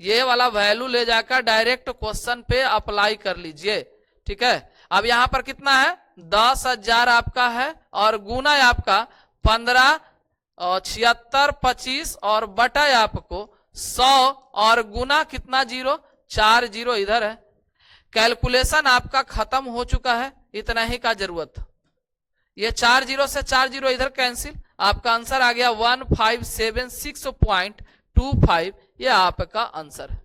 ये वाला वैल्यू ले जाकर डायरेक्ट क्वेश्चन पे अप्लाई कर लीजिए, ठीक है। अब यहां पर कितना है 10,000 आपका है और गुना है आपका 15.7625 और बटा है आपको 100 और गुना कितना 0, 4 0 इधर है। कैलकुलेशन आपका खत्म हो चुका है, इतना ही का जरूरत था। ये 4 0 से 4 0 इधर कैंसिल, आपका आंसर आ गया 1576.25, ये आपका आंसर है।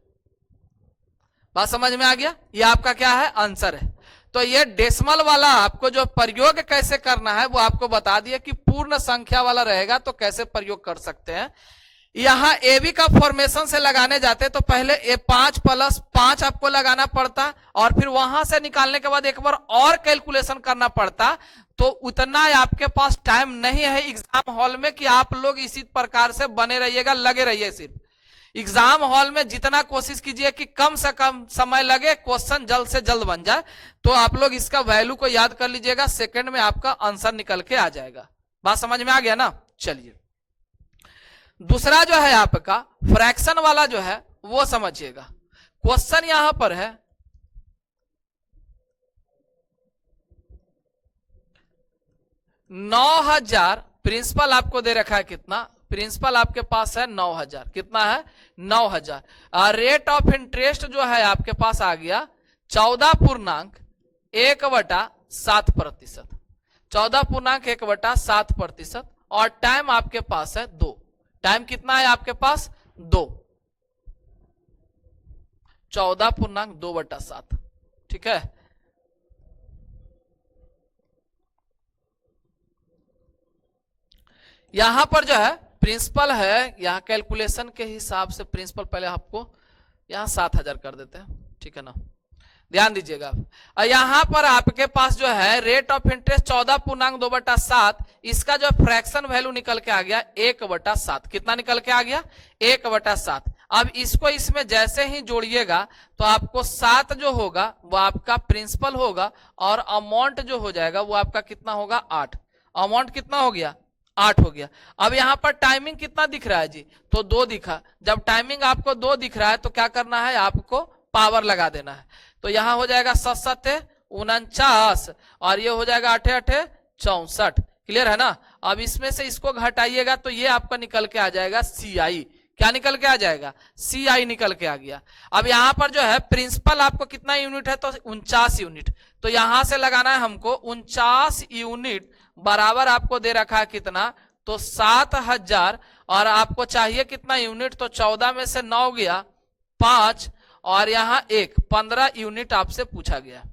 बात समझ में आ गया, ये आपका क्या है आंसर है। तो ये डेसिमल वाला आपको जो प्रयोग कैसे करना है वो आपको बता दिया कि पूर्ण संख्या वाला रहेगा तो कैसे प्रयोग कर सकते हैं। यहां AB का फॉर्मेशन से लगाने जाते तो पहले A5 + 5 आपको लगाना पड़ता और फिर वहां से निकालने के बाद एक बार और कैलकुलेशन करना पड़ता। तो उतना आपके पास टाइम नहीं है एग्जाम हॉल में कि आप लोग इसी प्रकार से बने रहिएगा, लगे रहिए। सिर्फ एग्जाम हॉल में जितना कोशिश कीजिए कि कम से कम समय लगे, क्वेश्चन जल्द से जल्द बन जाए। तो आप लोग इसका वैल्यू को याद कर लीजिएगा, सेकंड में आपका आंसर निकल के आ जाएगा। बात समझ में आ गया ना। चलिए दूसरा जो है आपका फ्रैक्शन वाला जो है वो समझिएगा। क्वेश्चन यहां पर है 9,000, प्रिंसिपल आपको दे रखा है कितना, प्रिंसिपल आपके पास है 9,000, कितना है 9,000। रेट ऑफ इंटरेस्ट जो है आपके पास आ गया 14.1/7%, 14.1/7% और टाइम आपके पास है 2। टाइम कितना है आपके पास 2, 14.2/7, ठीक है। यहां पर जो है प्रिंसिपल है, यहां कैलकुलेशन के हिसाब से प्रिंसिपल पहले आपको यहां 7,000 कर देते हैं, ठीक है ना, ध्यान दीजिएगा। और यहां पर आपके पास जो है रेट ऑफ इंटरेस्ट 14.2/7, इसका जो फ्रैक्शन वैल्यू निकल के आ गया 1/7, कितना निकल के आ गया 1/7। अब इसको इसमें जैसे ही जोड़िएगा तो आपको 7 जो होगा वो आपका प्रिंसिपल होगा और अमाउंट जो हो जाएगा वो आपका कितना होगा 8। अमाउंट कितना हो गया 8 हो गया। अब यहां पर टाइमिंग कितना दिख रहा है जी, तो 2 दिखा। जब टाइमिंग आपको 2 दिख रहा है तो क्या करना है, आपको पावर लगा देना है। तो यहां हो जाएगा 7 7 49 और ये हो जाएगा 8 8 64। क्लियर है ना। अब इसमें से इसको घटाइएगा तो ये आपका निकल के आ जाएगा CI। क्या निकल के आ जाएगा CI निकल के आ गया। अब यहां पर जो है प्रिंसिपल आपको कितना यूनिट है तो 49 यूनिट। तो यहां से लगाना है हमको 49 यूनिट बराबर आपको दे रखा है कितना तो 7,000 और आपको चाहिए कितना यूनिट तो 14 में से 9 गया 5 और यहां 1, 15 यूनिट आपसे पूछा गया।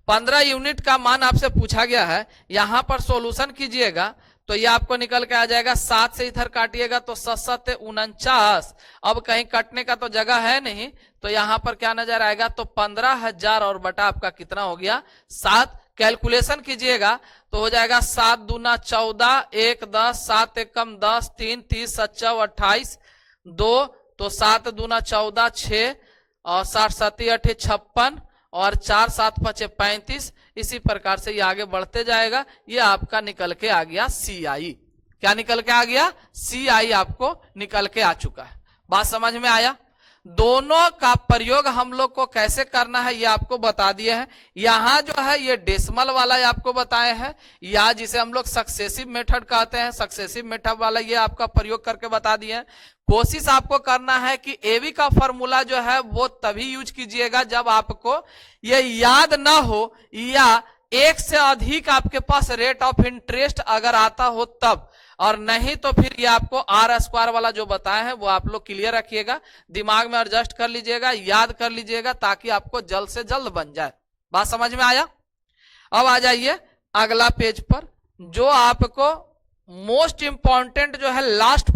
15 यूनिट का मान आपसे पूछा गया है। यहां पर सॉल्यूशन कीजिएगा तो ये आपको निकल के आ जाएगा 7 से इधर काटिएगा तो 7 7 49। अब कहीं कटने का तो जगह है नहीं तो यहां पर क्या नजर आएगा तो 15,000 और बटा आपका कितना हो गया 7। कैलकुलेशन कीजिएगा तो हो जाएगा 7 दूना 14, 1 10, 7 एकम 10, 3 30, 7 28, 2 तो 7 दूना 14, 6 और 60 7 8 56 और 4 7 5 35। इसी प्रकार से ये आगे बढ़ते जाएगा। ये आपका निकल के आ गया CI। क्या निकल के आ गया CI आपको निकल के आ चुका है। बात समझ में आया। दोनों का प्रयोग हम लोग को कैसे करना है ये आपको बता दिए हैं। यहां जो है ये डेसिमल वाला आपको बताए हैं या जिसे हम लोग सक्सेसिव मेथड कहते हैं, सक्सेसिव मेथड वाला ये आपका प्रयोग करके बता दिए हैं। कोशिश आपको करना है कि AB का फॉर्मूला जो है वो तभी यूज कीजिएगा जब आपको ये याद ना हो या एक से अधिक आपके पास रेट ऑफ इंटरेस्ट अगर आता हो तब, और नहीं तो फिर ये आपको R² वाला जो बताए हैं वो आप लोग क्लियर रखिएगा, दिमाग में एडजस्ट कर लीजिएगा, याद कर लीजिएगा ताकि आपको जल्द से जल्द बन जाए। बात समझ में आया। अब आ जाइए अगला पेज पर। जो आपको मोस्ट इंपॉर्टेंट जो है लास्ट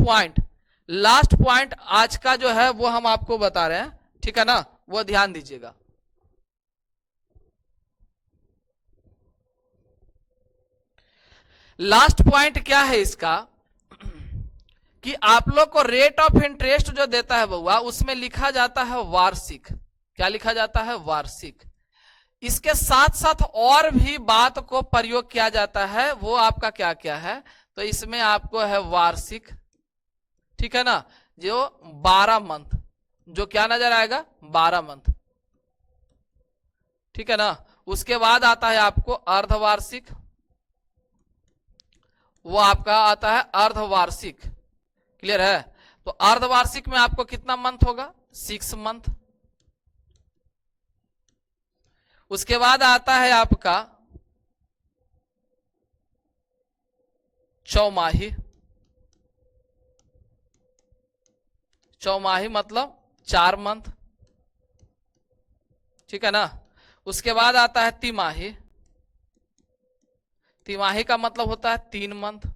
पॉइंट आज का जो है वो हम आपको बता रहे हैं, ठीक है ना, वो ध्यान दीजिएगा। लास्ट पॉइंट क्या है इसका कि आप लोग को रेट ऑफ इंटरेस्ट जो देता है बउआ, उसमें लिखा जाता है वार्षिक। क्या लिखा जाता है? वार्षिक। इसके साथ साथ और भी बात को प्रयोग किया जाता है, वो आपका क्या क्या है, तो इसमें आपको है वार्षिक, ठीक है ना, जो 12 मंथ, जो क्या नजर आएगा 12 मंथ, ठीक है ना। उसके बाद आता है आपको अर्धवार्षिक, वो आपका आता है अर्धवार्षिक, क्लियर है। तो अर्धवार्षिक में आपको कितना मंथ होगा? 6 मंथ। उसके बाद आता है आपका चौमाही। चौमाही मतलब 4 मंथ, ठीक है ना। उसके बाद आता है तिमाही। तिमाही का मतलब होता है 3 मंथ।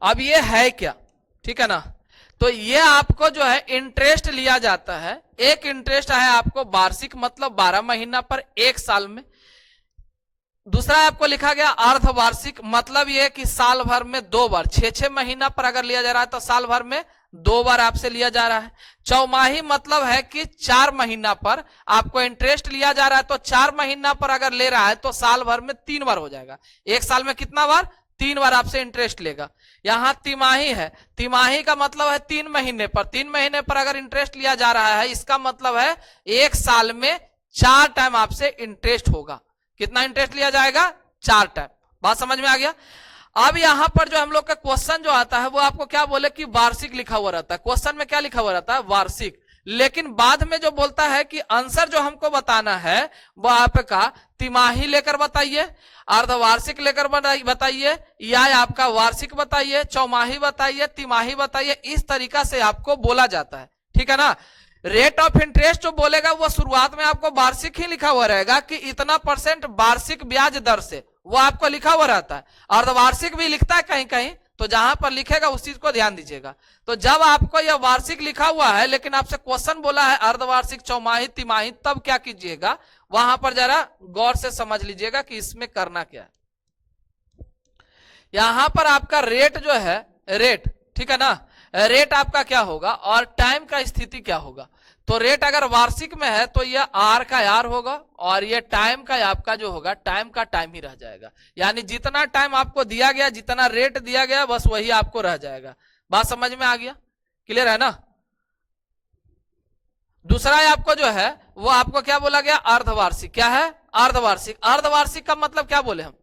अब ये है क्या, ठीक है ना, तो ये आपको जो है इंटरेस्ट लिया जाता है। एक इंटरेस्ट है आपको वार्षिक मतलब 12 महीना पर 1 साल में। दूसरा आपको लिखा गया अर्धवार्षिक, मतलब ये कि साल भर में 2 बार, 6-6 महीना पर अगर लिया जा रहा है तो साल भर में 2 बार आपसे लिया जा रहा है। चौमाही मतलब है कि 4 महीना पर आपको इंटरेस्ट लिया जा रहा है, तो 4 महीना पर अगर ले रहा है तो साल भर में 3 बार हो जाएगा। 1 साल में कितना बार? 3 बार आपसे इंटरेस्ट लेगा। यहां तिमाही है, तिमाही का मतलब है 3 महीने पर। 3 महीने पर अगर इंटरेस्ट लिया जा रहा है, इसका मतलब है 1 साल में 4 टाइम आपसे इंटरेस्ट होगा। कितना इंटरेस्ट लिया जाएगा? 4 टाइम। बात समझ में आ गया। अब यहां पर जो हम लोग का क्वेश्चन जो आता है वो आपको क्या बोले कि वार्षिक लिखा हुआ रहता है। क्वेश्चन में क्या लिखा हुआ रहता है? वार्षिक। लेकिन बाद में जो बोलता है कि आंसर जो हमको बताना है वो आपका तिमाही लेकर बताइए, अर्धवार्षिक लेकर बताइए, या आपका वार्षिक बताइए, चौमाही बताइए, तिमाही बताइए। इस तरीका से आपको बोला जाता है, ठीक है ना। रेट ऑफ इंटरेस्ट जो बोलेगा वो शुरुआत में आपको वार्षिक ही लिखा हुआ रहेगा कि इतना % वार्षिक ब्याज दर से, वो आपको लिखा हुआ रहता है। अर्धवार्षिक भी लिखता है कहीं कहीं, तो जहां पर लिखेगा उस चीज को ध्यान दीजिएगा। तो जब आपको यह वार्षिक लिखा हुआ है लेकिन आपसे क्वेश्चन बोला है अर्धवार्षिक, चौमाही, तिमाही, तब क्या कीजिएगा, वहां पर जरा गौर से समझ लीजिएगा कि इसमें करना क्या है। यहां पर आपका रेट जो है, रेट, ठीक है ना, रेट आपका क्या होगा और टाइम का स्थिति क्या होगा। तो रेट अगर वार्षिक में है तो यह आर का आर होगा और यह टाइम का आपका जो होगा टाइम का टाइम ही रह जाएगा। यानी जितना टाइम आपको दिया गया, जितना रेट दिया गया, बस वही आपको रह जाएगा। बात समझ में आ गया? क्लियर है ना। दूसरा आपको जो है वो आपको क्या बोला गया? अर्धवार्षिक। क्या है? अर्धवार्षिक। अर्धवार्षिक का मतलब क्या बोले हम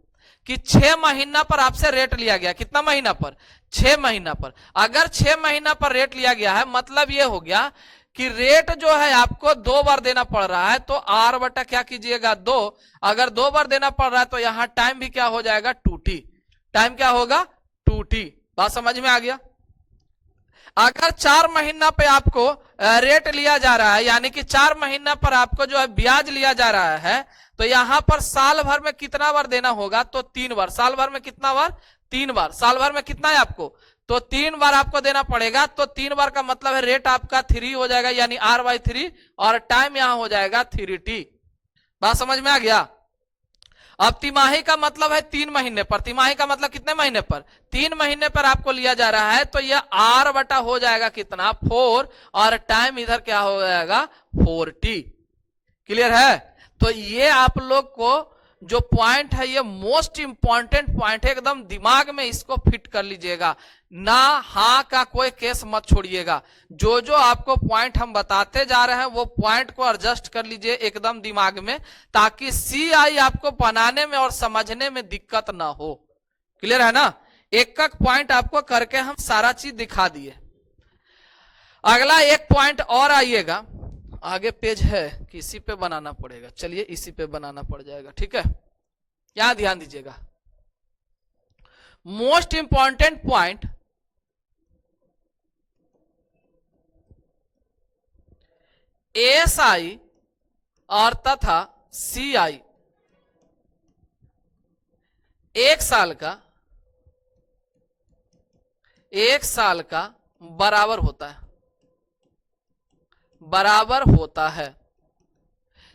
कि 6 महीना पर आपसे रेट लिया गया। कितना महीना पर? 6 महीना पर। अगर 6 महीना पर रेट लिया गया है, मतलब यह हो गया कि रेट जो है आपको 2 बार देना पड़ रहा है, तो आर बटा क्या कीजिएगा 2। अगर 2 बार देना पड़ रहा है तो यहां टाइम भी क्या हो जाएगा? 2t। टाइम क्या होगा? 2t। बात समझ में आ गया। अगर 4 महीना पे आपको रेट लिया जा रहा है, यानी कि 4 महीना पर आपको जो है ब्याज लिया जा रहा है, तो यहां पर साल भर में कितना बार देना होगा? तो 3 बार। साल भर में कितना बार? 3 बार। साल भर में कितना है आपको? तो 3 बार आपको देना पड़ेगा। तो 3 बार का मतलब है रेट आपका 3 हो जाएगा, यानी R/3, और टाइम यहां हो जाएगा 3t। बात समझ में आ गया। अब तिमाही का मतलब है 3 महीने पर। तिमाही का मतलब कितने महीने पर? 3 महीने पर आपको लिया जा रहा है, तो यह R बटा हो जाएगा कितना? 4, और टाइम इधर क्या हो जाएगा? 4t। क्लियर है। तो ये आप लोग को जो पॉइंट है ये मोस्ट इंपॉर्टेंट पॉइंट है, एकदम दिमाग में इसको फिट कर लीजिएगा ना। हाँ का कोई केस मत छोड़िएगा। जो जो आपको पॉइंट हम बताते जा रहे हैं वो पॉइंट को एडजस्ट कर लीजिए एकदम दिमाग में, ताकि CI आपको बनाने में और समझने में दिक्कत ना हो। क्लियर है ना। एक एक पॉइंट आपको करके हम सारा चीज दिखा दिए। अगला एक पॉइंट और आइएगा, आगे पेज है कि इसी पे बनाना पड़ेगा। चलिए इसी पे बनाना पड़ जाएगा, ठीक है। यहां ध्यान दीजिएगा, मोस्ट इंपॉर्टेंट पॉइंट, ASI और तथा CI। 1 साल का, 1 साल का बराबर होता है, बराबर होता है।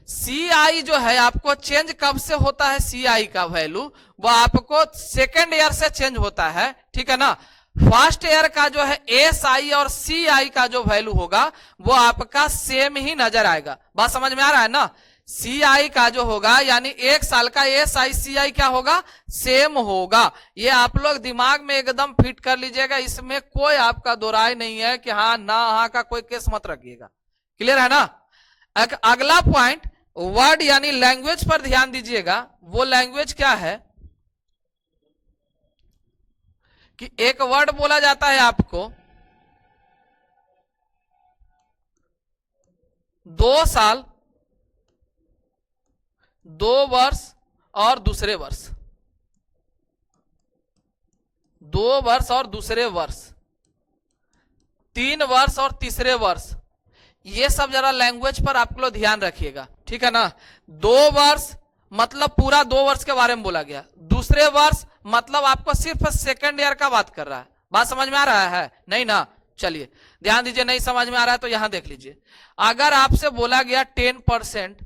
CI जो है आपको चेंज कब से होता है, CI का वैल्यू वो आपको सेकेंड ईयर से चेंज होता है, ठीक है ना। फर्स्ट ईयर का जो है SI और CI का जो वैल्यू होगा वो आपका सेम ही नजर आएगा। बात समझ में आ रहा है ना। CI का जो होगा यानी 1 साल का SI CI क्या होगा, सेम होगा। ये आप लोग दिमाग में एकदम फिट कर लीजिएगा, इसमें कोई आपका दो राय नहीं है कि हाँ ना हाँ का कोई केस मत रखिएगा। क्लियर है ना। अगला पॉइंट वर्ड यानी लैंग्वेज पर ध्यान दीजिएगा। वो लैंग्वेज क्या है कि एक वर्ड बोला जाता है आपको 2 साल, 2 वर्ष और दूसरे वर्ष, 2 वर्ष और दूसरे वर्ष, 3 वर्ष और तीसरे वर्ष। ये सब जरा लैंग्वेज पर आप लोग ध्यान रखिएगा, ठीक है ना। 2 वर्ष मतलब पूरा 2 वर्ष के बारे में बोला गया। दूसरे वर्ष मतलब आपको सिर्फ सेकेंड ईयर का बात कर रहा है। बात समझ में आ रहा है नहीं ना। चलिए ध्यान दीजिए, नहीं समझ में आ रहा है तो यहां देख लीजिए। अगर आपसे बोला गया 10%,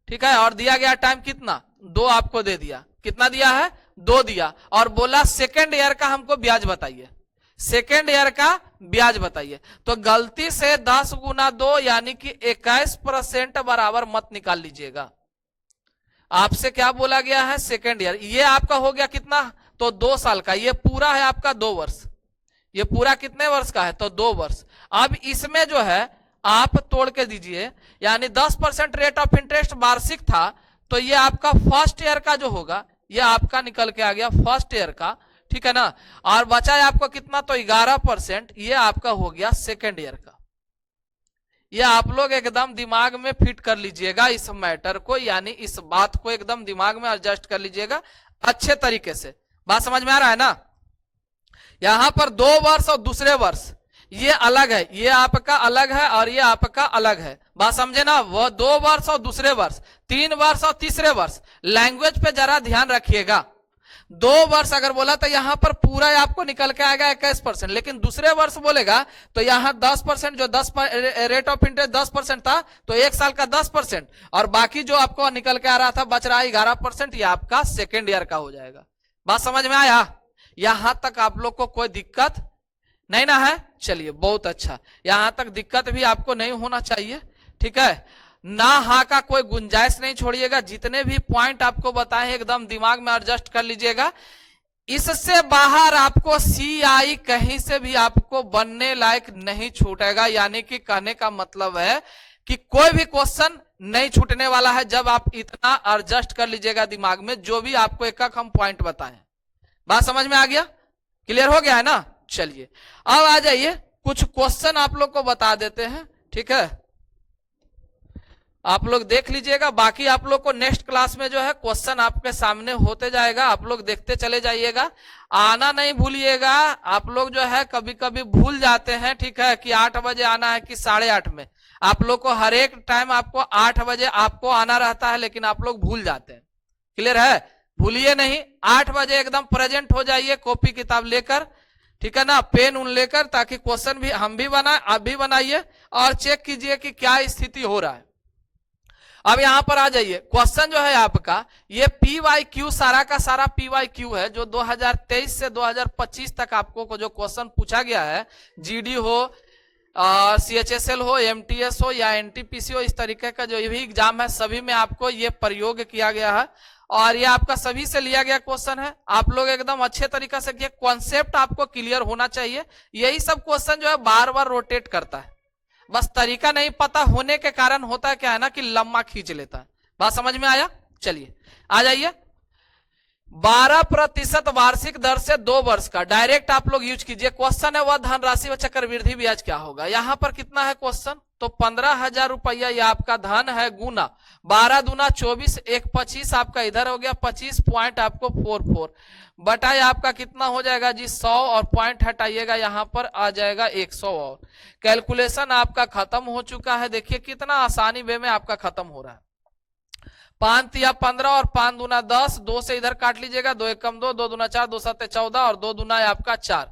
ठीक है, और दिया गया टाइम कितना, 2 आपको दे दिया, कितना दिया है, 2 दिया, और बोला सेकेंड ईयर का हमको ब्याज बताइए, सेकेंड ईयर का ब्याज बताइए, तो गलती से 10 गुना 2 यानी कि 21% बराबर मत निकाल लीजिएगा। आपसे क्या बोला गया है, सेकेंड ईयर, ये आपका हो गया कितना, तो 2 साल का, ये पूरा है आपका 2 वर्ष, ये पूरा कितने वर्ष का है, तो 2 वर्ष। अब इसमें जो है आप तोड़ के दीजिए, यानी 10% रेट ऑफ इंटरेस्ट वार्षिक था, तो ये आपका फर्स्ट ईयर का जो होगा ये आपका निकल के आ गया फर्स्ट ईयर का, ठीक है ना। और बचा है आपको कितना, तो 11%, ये आपका हो गया सेकेंड ईयर का। ये आप लोग एकदम दिमाग में फिट कर लीजिएगा इस मैटर को, यानी इस बात को एकदम दिमाग में एडजस्ट कर लीजिएगा अच्छे तरीके से। बात समझ में आ रहा है ना। यहां पर 2 वर्ष और दूसरे वर्ष ये अलग है, ये आपका अलग है और ये आपका अलग है। बात समझे ना। वो 2 वर्ष और दूसरे वर्ष, 3 वर्ष और तीसरे वर्ष। लैंग्वेज पे जरा ध्यान रखिएगा। 2 वर्ष अगर बोला तो यहां पर पूरा आपको निकल के आएगा 21%, लेकिन दूसरे वर्ष बोलेगा तो यहां 10%, जो 10 रेट ऑफ इंटरेस्ट 10% था, तो 1 साल का 10%, और बाकी जो आपको निकल के आ रहा था बच रहा है 11%, ये आपका सेकेंड ईयर का हो जाएगा। बात समझ में आया। यहां तक आप लोग को कोई दिक्कत नहीं ना है। चलिए बहुत अच्छा, यहां तक दिक्कत भी आपको नहीं होना चाहिए, ठीक है ना। हाँ का कोई गुंजाइश नहीं छोड़िएगा। जितने भी पॉइंट आपको बताए एकदम दिमाग में एडजस्ट कर लीजिएगा। इससे बाहर आपको CI कहीं से भी आपको बनने लायक नहीं छूटेगा, यानी कि कहने का मतलब है कि कोई भी क्वेश्चन नहीं छूटने वाला है जब आप इतना एडजस्ट कर लीजिएगा दिमाग में, जो भी आपको एक हम पॉइंट बताएं। बात समझ में आ गया, क्लियर हो गया है ना। चलिए अब आ जाइए, कुछ क्वेश्चन आप लोग को बता देते हैं, ठीक है। आप लोग देख लीजिएगा, बाकी आप लोग को नेक्स्ट क्लास में जो है क्वेश्चन आपके सामने होते जाएगा, आप लोग देखते चले जाइएगा। आना नहीं भूलिएगा। आप लोग जो है कभी कभी भूल जाते हैं, ठीक है, कि 8 बजे आना है कि 8:30 में। आप लोग को हर एक टाइम आपको 8 बजे आपको आना रहता है, लेकिन आप लोग भूल जाते हैं। क्लियर है, भूलिए नहीं। 8 बजे एकदम प्रेजेंट हो जाइए, कॉपी किताब लेकर, ठीक है ना, पेन उन लेकर, ताकि क्वेश्चन भी हम भी बनाए, आप भी बनाइए और चेक कीजिए कि क्या स्थिति हो रहा है। अब यहां पर आ जाइए, क्वेश्चन जो है आपका ये PYQ, सारा का सारा PYQ है, जो 2023 से 2025 तक आपको जो क्वेश्चन पूछा गया है, GD हो, CHSL हो, MTS हो या NTPC हो, इस तरीके का जो भी एग्जाम है सभी में आपको ये प्रयोग किया गया है, और ये आपका सभी से लिया गया क्वेश्चन है। आप लोग एकदम अच्छे तरीके से किए, कॉन्सेप्ट आपको क्लियर होना चाहिए। यही सब क्वेश्चन जो है बार बार रोटेट करता है, बस तरीका नहीं पता होने के कारण होता है क्या है ना कि लम्बा खींच लेता है। बात समझ में आया। चलिए आ जाइए, 12% वार्षिक दर से 2 वर्ष का डायरेक्ट आप लोग यूज कीजिए। क्वेश्चन है वह धनराशि व चक्रवृद्धि ब्याज क्या होगा। यहां पर कितना है क्वेश्चन, तो 15,000 रुपया ये आपका धन है, गुना 12 दूना 24, 1 25 आपका इधर हो गया 25 पॉइंट आपको 44 बटा आपका कितना हो जाएगा जी 100, और पॉइंट हटाइएगा यहां पर आ जाएगा 100। और कैलकुलेशन आपका खत्म हो चुका है। देखिए कितना आसानी वे में आपका खत्म हो रहा है। 5 तिया 15 और 5 दूना 10, 2 से इधर काट लीजिएगा, 2 एक कम 2, 2 दूना 4, 2 7 14 और 2 दूना है आपका 4।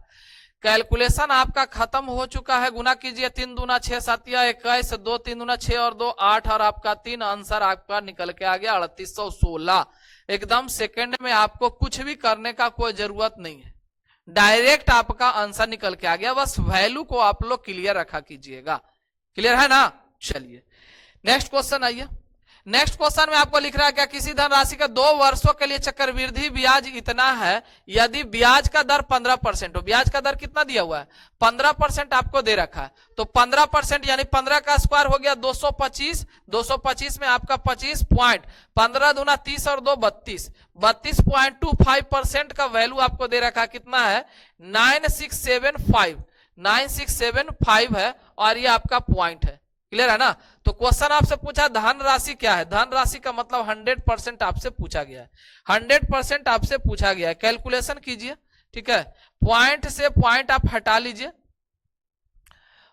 कैलकुलेशन आपका खत्म हो चुका है। गुना कीजिए, 3 दूना 6 7 21, 2 3 दूना 6 और 2 8 और आपका 3, आंसर आपका निकल के आ गया 3816। एकदम सेकंड में, आपको कुछ भी करने का कोई जरूरत नहीं है, डायरेक्ट आपका आंसर निकल के आ गया। बस वैल्यू को आप लोग क्लियर रखा कीजिएगा। क्लियर है ना? चलिए नेक्स्ट क्वेश्चन आइए। नेक्स्ट क्वेश्चन में आपको लिख रहा है क्या, किसी धनराशि का 2 वर्षों के लिए चक्रवृद्धि ब्याज इतना है यदि ब्याज का दर 15% हो। ब्याज का दर कितना दिया हुआ है? 15% आपको दे रखा है। तो 15% यानी 15 का स्क्वायर हो गया 225, 225 में आपका 25 पॉइंट, 15 दूना 30 और 2 32, 32.25% का वैल्यू आपको दे रखा है। कितना है? 9675, 9675 है और ये आपका पॉइंट है। क्लियर है ना? तो क्वेश्चन आपसे पूछा धन राशि क्या है। धन राशि का मतलब 100% आपसे पूछा गया है, 100% आपसे पूछा गया है। कैलकुलेशन कीजिए, ठीक है। पॉइंट से पॉइंट आप हटा लीजिए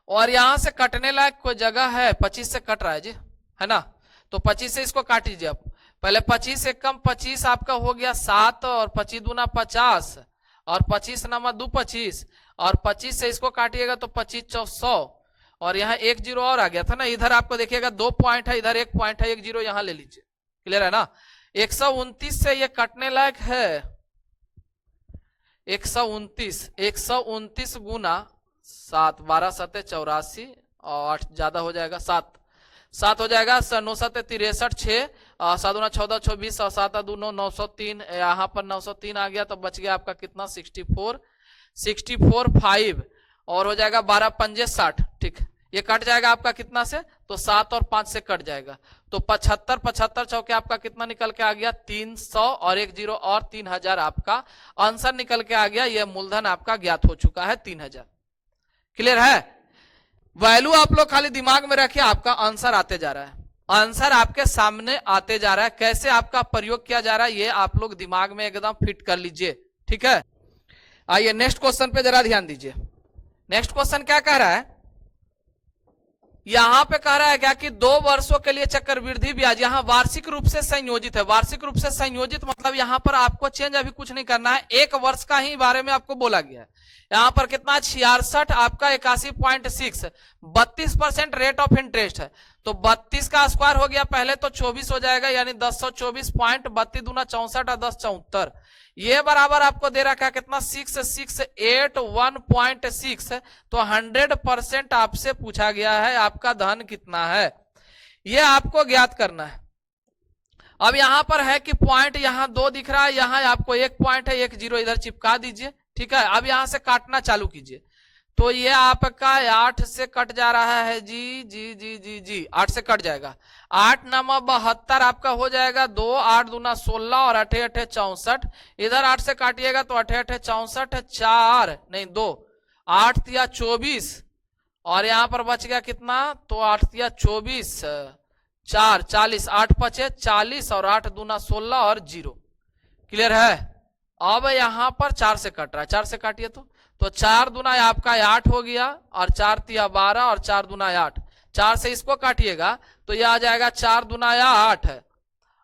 और यहां से कटने लायक कोई जगह है? 25 से कट रहा है जी, है ना? तो 25 से इसको काट लीजिए आप। पहले 25 से कम 25 आपका हो गया 7 और 25 दूना 50 और 25 नमा 2 25 और 25 से इसको काटिएगा तो 25 चौ 100 और यहाँ 1 जीरो और आ गया था ना। इधर आपको देखिएगा 2 पॉइंट है, इधर 1 पॉइंट है, 1 जीरो यहाँ ले लीजिए। क्लियर है ना? 129 से ये कटने लायक है 129 गुना 7, 12 7 84 और 8 ज्यादा हो जाएगा, 7 हो जाएगा, 9 7 63 6 7 दूना 14 24 और 7 2 9 903, यहाँ पर 903 आ गया तो बच गया आपका कितना 64 5 और हो जाएगा 12 पंजे 60। ठीक, ये कट जाएगा आपका कितना से? तो 7 और 5 से कट जाएगा तो 75 चौके आपका कितना निकल के आ गया? 300 और 1 जीरो और 3000 आपका आंसर निकल के आ गया। यह मूलधन आपका ज्ञात हो चुका है 3000। क्लियर है? वैल्यू आप लोग खाली दिमाग में रखिए, आपका आंसर आते जा रहा है, आंसर आपके सामने आते जा रहा है। कैसे आपका प्रयोग किया जा रहा है ये आप लोग दिमाग में एकदम फिट कर लीजिए। ठीक है, आइए नेक्स्ट क्वेश्चन पे जरा ध्यान दीजिए। नेक्स्ट क्वेश्चन क्या कह रहा है? यहां पे कह रहा है क्या कि 2 वर्षों के लिए चक्रवृद्धि ब्याज यहां वार्षिक रूप से संयोजित है। वार्षिक रूप से संयोजित मतलब यहां पर आपको चेंज अभी कुछ नहीं करना है, 1 वर्ष का ही बारे में आपको बोला गया है। यहां पर कितना 66 आपका 81.6, 32% रेट ऑफ इंटरेस्ट है। तो 32 का स्क्वायर हो गया पहले तो 24 हो जाएगा, यानी 1024.32 दूना 64 और 10 74, ये बराबर आपको दे रखा है कितना 6681.6। तो 100% आपसे पूछा गया है आपका धन कितना है, ये आपको ज्ञात करना है। अब यहां पर है कि पॉइंट यहां 2 दिख रहा है, यहां आपको 1 पॉइंट है, 1 जीरो इधर चिपका दीजिए। ठीक है, अब यहां से काटना चालू कीजिए तो ये आपका 8 से कट जा रहा है जी जी जी जी जी, 8 से कट जाएगा। 8 नमा 72 आपका हो जाएगा 2, 8 दूना 16 और 8 8 64, इधर 8 से काटिएगा तो 8 8 64 4 नहीं 2, 8 तिया 24 और यहां पर बच गया कितना? तो 8 तिया 24 4 40, 8 5 40 और 8 दूना 16 और 0। क्लियर है? अब यहां पर 4 से कट रहा है, 4 से काटिए तो 4 दूना आपका 8 हो गया और 4 तिया 12 और 4 दूना 8, 4 से इसको काटिएगा तो यह आ जाएगा 4 दूना 8 है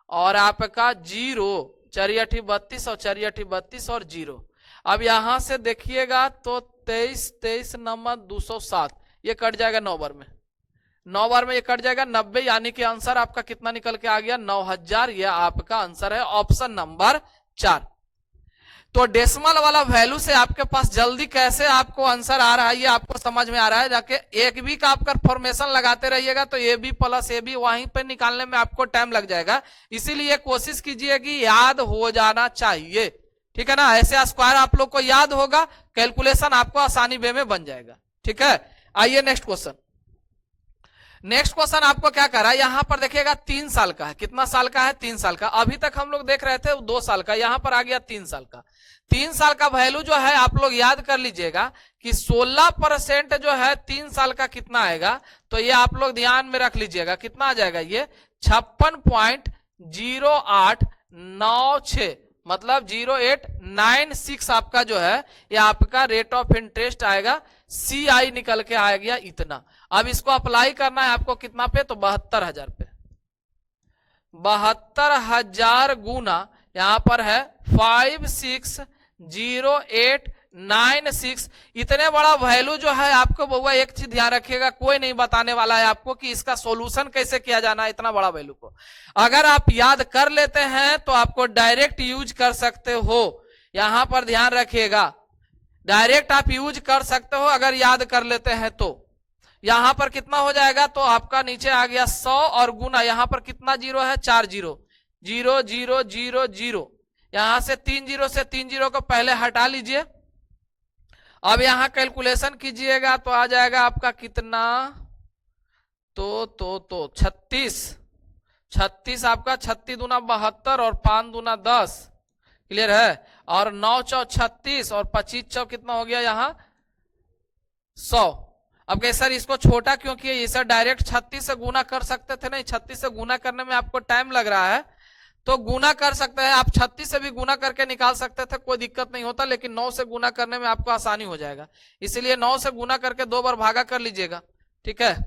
और आपका 0, 4 8 32 और 4 8 32 और 0। अब यहां से देखिएगा तो 23 नंबर 207, ये कट जाएगा 9 बार में, 9 बार में ये कट जाएगा 90, यानी कि आंसर आपका कितना निकल के आ गया? 9000। यह आपका आंसर है ऑप्शन नंबर 4। तो डेसिमल वाला वैल्यू से आपके पास जल्दी कैसे आपको आंसर आ रहा है ये आपको समझ में आ रहा है। जाके एक भी का आपका फॉर्मेशन लगाते रहिएगा तो A B plus A B वहीं पे निकालने में आपको टाइम लग जाएगा, इसीलिए कोशिश कीजिए कि याद हो जाना चाहिए। ठीक है ना? ऐसे स्क्वायर आप लोग को याद होगा, कैलकुलेशन आपको आसानी वे में बन जाएगा। ठीक है, आइए नेक्स्ट क्वेश्चन। नेक्स्ट क्वेश्चन आपको क्या कर रहा है? यहां पर देखिएगा 3 साल का है। कितना साल का है? 3 साल का। अभी तक हम लोग देख रहे थे 2 साल का, यहां पर आ गया 3 साल का। 3 साल का वैल्यू जो है आप लोग याद कर लीजिएगा कि 16% जो है 3 साल का कितना आएगा, तो ये आप लोग ध्यान में रख लीजिएगा। कितना आ जाएगा ये? 56.0896 मतलब 0896 आपका जो है ये आपका रेट ऑफ इंटरेस्ट आएगा। CI निकल के आ गया इतना। अब इसको अप्लाई करना है आपको कितना पे? तो 72000 पे। 72,000 गुना यहां पर है 560896। इतने बड़ा वैल्यू जो है आपको बउआ एक चीज ध्यान रखिएगा, कोई नहीं बताने वाला है आपको कि इसका सॉल्यूशन कैसे किया जाना है। इतना बड़ा वैल्यू को अगर आप याद कर लेते हैं तो आपको डायरेक्ट यूज कर सकते हो। यहां पर ध्यान रखिएगा, डायरेक्ट आप यूज कर सकते हो अगर याद कर लेते हैं तो। यहां पर कितना हो जाएगा, तो आपका नीचे आ गया 100 और गुना यहां पर कितना जीरो है, 4 जीरो, 0 0 0 0। यहां से 3 जीरो से 3 जीरो को पहले हटा लीजिए। अब यहां कैलकुलेशन कीजिएगा तो आ जाएगा आपका कितना, तो 36 आपका 36 दूना 72 और 5 दूना 10, क्लियर है। और 9 चौ 36 और 25 चौ कितना हो गया यहाँ 100। अब कहे सर इसको छोटा क्यों किए, ये सर डायरेक्ट 36 से गुना कर सकते थे। नहीं, 36 से गुना करने में आपको टाइम लग रहा है तो गुना कर सकते हैं आप, 36 से भी गुना करके निकाल सकते थे, कोई दिक्कत नहीं होता। लेकिन 9 से गुना करने में आपको आसानी हो जाएगा, इसलिए 9 से गुना करके 2 बार भागा कर लीजिएगा, ठीक है।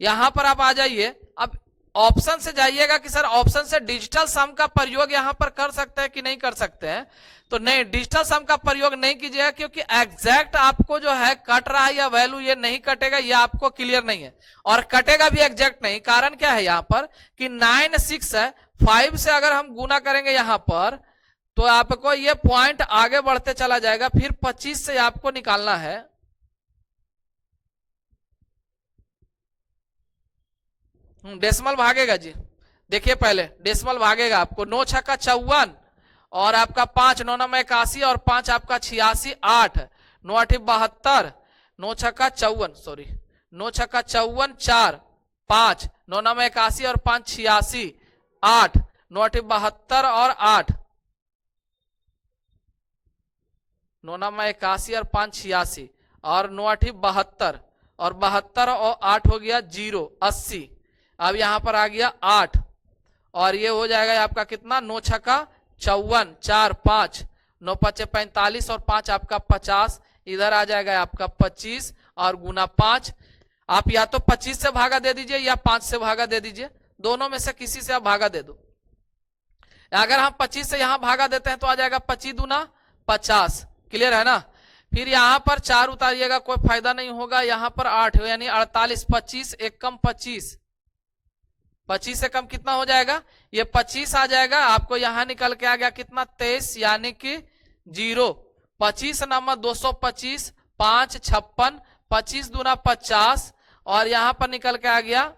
यहां पर आप आ जाइए, अब ऑप्शन से जाइएगा कि सर ऑप्शन से डिजिटल सम का प्रयोग यहां पर कर सकते हैं कि नहीं कर सकते हैं। तो नहीं, डिजिटल सम का प्रयोग नहीं कीजिएगा क्योंकि एग्जैक्ट आपको जो है कट रहा है या वैल्यू ये नहीं कटेगा, ये आपको क्लियर नहीं है और कटेगा भी एग्जैक्ट नहीं। कारण क्या है यहां पर कि 9 6 है, 5 से अगर हम गुना करेंगे यहां पर तो आपको ये पॉइंट आगे बढ़ते चला जाएगा। फिर 25 से आपको निकालना है, डेसिमल भागेगा जी। देखिए पहले डेसिमल भागेगा आपको, 9 छक्का 54 और आपका 5 9 9 81 और 5 आपका 86 8 9 8 72 9 छक्का 54 सॉरी 9 छक्का 54 4 5 9 9 81 और 5 86 8 9 8 72 और 8 9 9 81 और 5 86 और 9 8 72 और 72 और 8 हो गया 0 80। अब यहां पर आ गया 8 और ये हो जाएगा आपका कितना 9 छक्का 54 4 5 9 5 45 और 5 आपका 50। इधर आ जाएगा आपका 25 और गुना 5। आप या तो 25 से भागा दे दीजिए या 5 से भागा दे दीजिए, दोनों में से किसी से आप भागा दे दो। अगर हम 25 से यहां भागा देते हैं तो आ जाएगा 25 दूना 50, क्लियर है ना। फिर यहां पर 4 उतारिएगा, कोई फायदा नहीं होगा। यहां पर 8 यानी 48, 25 एक कम 25, 25 से कम कितना हो जाएगा, ये 25 आ जाएगा। आपको यहां निकल के आ गया कितना 23 यानी कि 0। 25 नंबर 225 5 56 25 दूना 50 और यहां पर निकल के आ गया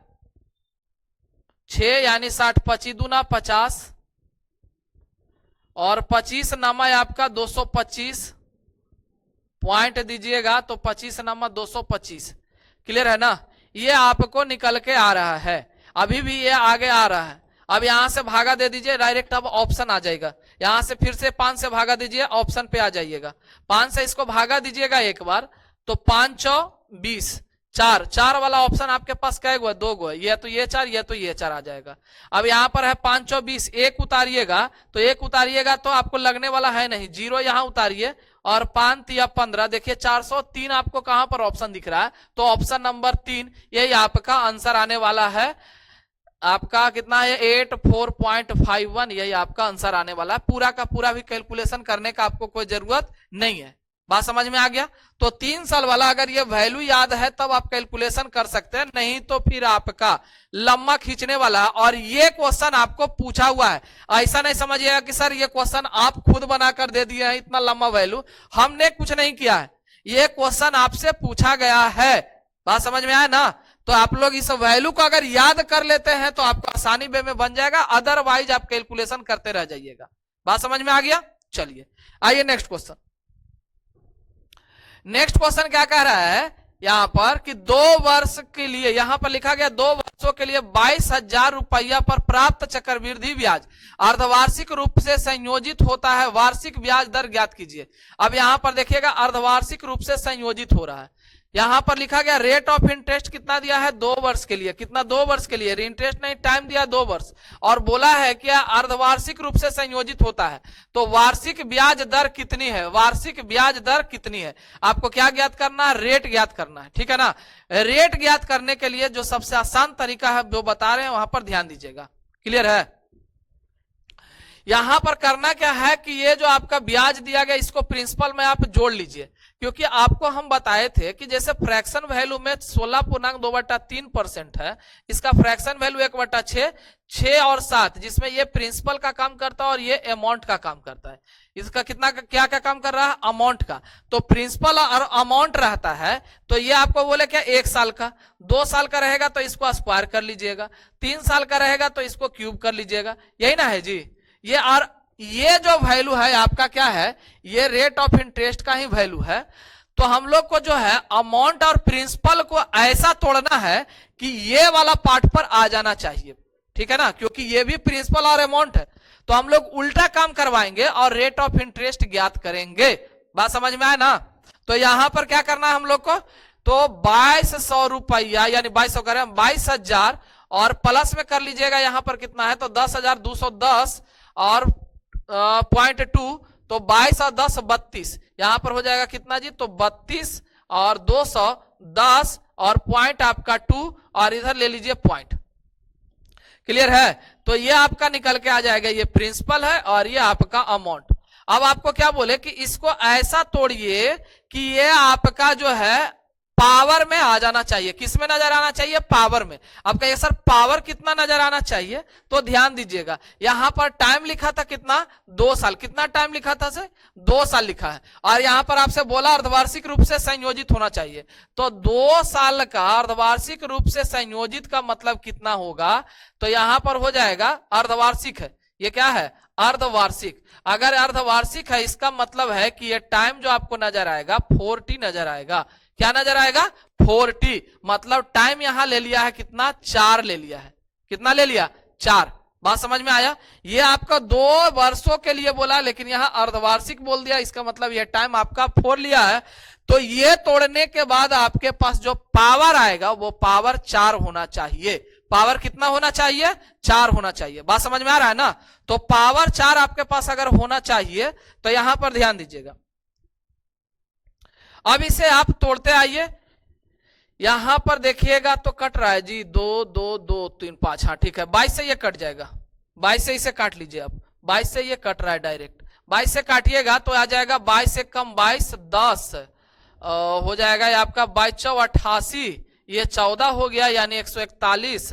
6 यानी 60 25 दूना 50 और 25 नंबर आपका 225 पॉइंट दीजिएगा तो 25 नंबर 225, क्लियर है ना। ये आपको निकल के आ रहा है, अभी भी ये आगे आ रहा है। अब यहां से भागा दे दीजिए डायरेक्ट, अब ऑप्शन आ जाएगा। यहां से फिर से 5 से भागा दीजिए, ऑप्शन पे आ जाइएगा। 5 से इसको भागा दीजिएगा एक बार तो 5 चौ 20, 4 वाला ऑप्शन आपके पास कै गो है, 2 गो है। ये तो ये 4, ये तो ये 4 आ जाएगा। अब यहां पर है 5 चौ 20, 1 उतारिएगा तो 1 उतारिएगा तो आपको लगने वाला है नहीं, 0 यहां उतारिए और 5 3 15। देखिए 403 आपको कहां पर ऑप्शन दिख रहा है, तो ऑप्शन नंबर 3 यही आपका आंसर आने वाला है। आपका कितना है 84.51, यही आपका आंसर आने वाला है। पूरा का पूरा भी कैलकुलेशन करने का आपको कोई जरूरत नहीं है। बात समझ में आ गया। तो 3 साल वाला अगर ये वैल्यू याद है तब आप कैलकुलेशन कर सकते हैं, नहीं तो फिर आपका लम्बा खींचने वाला है। और ये क्वेश्चन आपको पूछा हुआ है, ऐसा नहीं समझिएगा कि सर ये क्वेश्चन आप खुद बनाकर दे दिए हैं इतना लंबा वैल्यू, हमने कुछ नहीं किया है, ये क्वेश्चन आपसे पूछा गया है। बात समझ में आया ना। तो आप लोग इस वैल्यू को अगर याद कर लेते हैं तो आपको आसानी वे में बन जाएगा, अदरवाइज आप कैलकुलेशन करते रह जाइएगा। बात समझ में आ गया। चलिए आइए नेक्स्ट क्वेश्चन। नेक्स्ट क्वेश्चन क्या कह रहा है यहां पर कि 2 वर्ष के लिए, यहां पर लिखा गया 2 वर्षों के लिए 22,000 रुपया पर प्राप्त चक्रवृद्धि ब्याज अर्धवार्षिक रूप से संयोजित होता है, वार्षिक ब्याज दर ज्ञात कीजिए। अब यहां पर देखिएगा अर्धवार्षिक रूप से संयोजित हो रहा है। यहां पर लिखा गया रेट ऑफ इंटरेस्ट कितना दिया है 2 वर्ष के लिए, कितना 2 वर्ष के लिए, इंटरेस्ट नहीं टाइम दिया 2 वर्ष और बोला है कि अर्धवार्षिक रूप से संयोजित होता है। तो वार्षिक ब्याज दर कितनी है, वार्षिक ब्याज दर कितनी है, आपको क्या ज्ञात करना है, रेट ज्ञात करना है, ठीक है ना। रेट ज्ञात करने के लिए जो सबसे आसान तरीका है जो बता रहे हैं वहां पर ध्यान दीजिएगा, क्लियर है। यहां पर करना क्या है कि ये जो आपका ब्याज दिया गया इसको प्रिंसिपल में आप जोड़ लीजिए, क्योंकि आपको हम बताए थे कि जैसे फ्रैक्शन वैल्यू में 16.2/3% है, इसका फ्रैक्शन वैल्यू 1/6, 6 और 7, जिसमें ये प्रिंसिपल का काम करता है और ये अमाउंट का काम करता है। इसका कितना क्या क्या काम कर रहा है, अमाउंट का। तो प्रिंसिपल और अमाउंट रहता है तो ये आपको बोले क्या 1 साल का, 2 साल का रहेगा तो इसको स्क्वायर कर लीजिएगा, 3 साल का रहेगा तो इसको क्यूब कर लीजिएगा, यही ना है जी। ये और ये जो वैल्यू है आपका क्या है, ये रेट ऑफ इंटरेस्ट का ही वैल्यू है। तो हम लोग को जो है अमाउंट और प्रिंसिपल को ऐसा तोड़ना है कि ये वाला पार्ट पर आ जाना चाहिए, ठीक है ना, क्योंकि ये भी प्रिंसिपल और अमाउंट है। तो हम लोग उल्टा काम करवाएंगे और रेट ऑफ इंटरेस्ट ज्ञात करेंगे। बात समझ में आया ना। तो यहां पर क्या करना है हम लोग को, तो 2200 रुपया यानी 2200 करें 22,000 और प्लस में कर लीजिएगा, यहां पर कितना है तो 10,210 और 0.2, तो 22 और 10 32, यहां पर हो जाएगा कितना जी, तो 32 और 210 और पॉइंट आपका 2 और इधर ले लीजिए पॉइंट। क्लियर है। तो ये आपका निकल के आ जाएगा, ये प्रिंसिपल है और ये आपका अमाउंट। अब आपको क्या बोले कि इसको ऐसा तोड़िए कि ये आपका जो है पावर में आ जाना चाहिए। किस में नजर आना चाहिए, पावर में। अब कहिए सर पावर कितना नजर आना चाहिए, तो ध्यान दीजिएगा यहां पर टाइम लिखा था कितना, 2 साल। कितना टाइम लिखा था से 2 साल लिखा है, और यहां पर आपसे बोला अर्धवार्षिक रूप से संयोजित होना चाहिए। तो 2 साल का अर्धवार्षिक रूप से संयोजित का मतलब कितना होगा, तो यहां पर हो जाएगा अर्धवार्षिक है, ये क्या है अर्धवार्षिक। अगर अर्धवार्षिक है इसका मतलब है कि ये टाइम जो आपको नजर आएगा 40 नजर आएगा। क्या नजर आएगा 40, मतलब टाइम यहां ले लिया है कितना, 4 ले लिया है। कितना ले लिया, 4। बात समझ में आया। ये आपका 2 वर्षों के लिए बोला, लेकिन यहां अर्धवार्षिक बोल दिया, इसका मतलब ये टाइम आपका 4 लिया है। तो ये तोड़ने के बाद आपके पास जो पावर आएगा वो पावर 4 होना चाहिए। पावर कितना होना चाहिए, 4 होना चाहिए। बात समझ में आ रहा है ना। तो पावर 4 आपके पास अगर होना चाहिए तो यहां पर ध्यान दीजिएगा। अब इसे आप तोड़ते आइए, यहां पर देखिएगा तो कट रहा है जी 2 2 2 3 5, हाँ ठीक है 22 से ये कट जाएगा, 22 से इसे काट लीजिए। आप 22 से ये कट रहा है डायरेक्ट, 22 से काटिएगा तो आ जाएगा 22 से कम 22 10 हो जाएगा ये आपका 22 चौ 88, ये 14 हो गया यानी 141,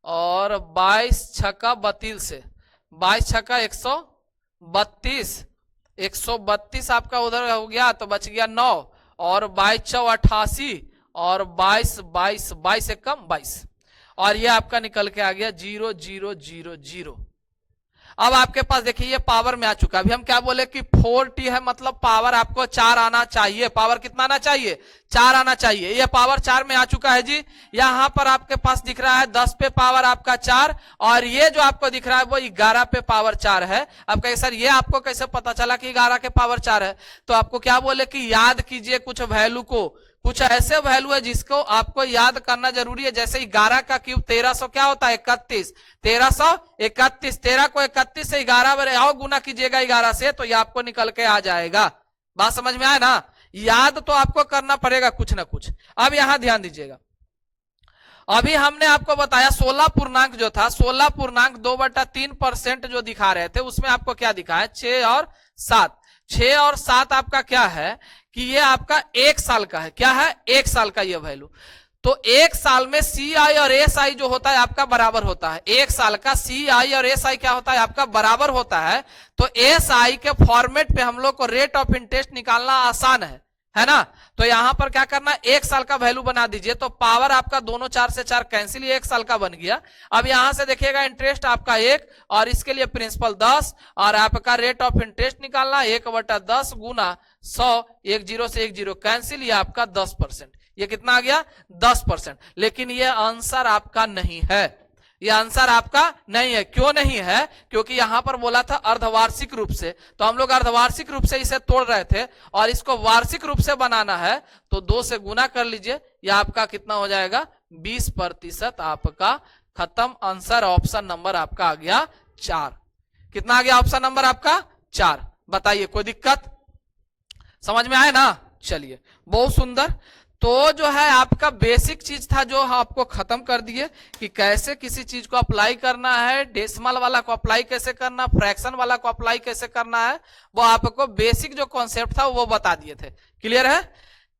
और 22 छक्का 32, 22 छक्का 132, 132 आपका उधर हो गया तो बच गया 9, और 22 चौ 88 और 22 22 22 से कम 22, और ये आपका निकल के आ गया 0 0 0 0। अब आपके पास देखिए ये पावर में आ चुका। अभी हम क्या बोले कि 40 है, मतलब पावर आपको 4 आना चाहिए। पावर कितना आना चाहिए, 4 आना चाहिए। ये पावर 4 में आ चुका है जी। यहां पर आपके पास दिख रहा है 10 पे पावर आपका 4, और ये जो आपको दिख रहा है वो 11 पे पावर 4 है। अब कहे सर ये आपको कैसे पता चला कि 11 के पावर 4 है, तो आपको क्या बोले कि याद कीजिए कुछ वैल्यू को, कुछ ऐसे वैल्यू है जिसको आपको याद करना जरूरी है। जैसे 11 का क्यूब 1300 क्या होता है 31, 1331, 13 को 31 से 11 बार आओ गुना कीजिएगा 11 से, तो ये आपको निकल के आ जाएगा। बात समझ में आया ना। याद तो आपको करना पड़ेगा कुछ ना कुछ। अब यहां ध्यान दीजिएगा, अभी हमने आपको बताया 16 पूर्णांक जो था, 16 पूर्णांक 2/3% जो दिखा रहे थे उसमें आपको क्या दिखा है 6 और 7। 6 और 7 आपका क्या है कि ये आपका 1 साल का है। क्या है 1 साल का ये वैल्यू। तो 1 साल में CI और SI जो होता है आपका बराबर होता है। 1 साल का CI और SI क्या होता है आपका बराबर होता है। तो SI के फॉर्मेट पे हम लोग को रेट ऑफ इंटरेस्ट निकालना आसान है ना। तो यहां पर क्या करना, 1 साल का वैल्यू बना दीजिए, तो पावर आपका दोनों 4 से 4 कैंसिल, 1 साल का बन गया। अब यहां से देखिएगा इंटरेस्ट आपका 1 और इसके लिए प्रिंसिपल 10, और आपका रेट ऑफ इंटरेस्ट निकालना 1/10 गुना 100, 1 0 से 1 0 कैंसिल, ये आपका 10%। ये कितना आ गया 10%। लेकिन ये आंसर आपका नहीं है, ये आंसर आपका नहीं है। क्यों नहीं है, क्योंकि यहां पर बोला था अर्धवार्षिक रूप से, तो हम लोग अर्धवार्षिक रूप से इसे तोड़ रहे थे, और इसको वार्षिक रूप से बनाना है तो 2 से गुना कर लीजिए। यह आपका कितना हो जाएगा 20% आपका खत्म। आंसर ऑप्शन नंबर आपका आ गया 4। कितना आ गया ऑप्शन नंबर आपका 4। बताइए कोई दिक्कत, समझ में आए ना। चलिए बहुत सुंदर। तो जो है आपका बेसिक चीज था जो आपको खत्म कर दिए कि कैसे किसी चीज को अप्लाई करना है, डेसिमल वाला को अप्लाई कैसे करना, फ्रैक्शन वाला को अप्लाई कैसे करना है, वो आपको बेसिक जो कॉन्सेप्ट था वो बता दिए थे। क्लियर है?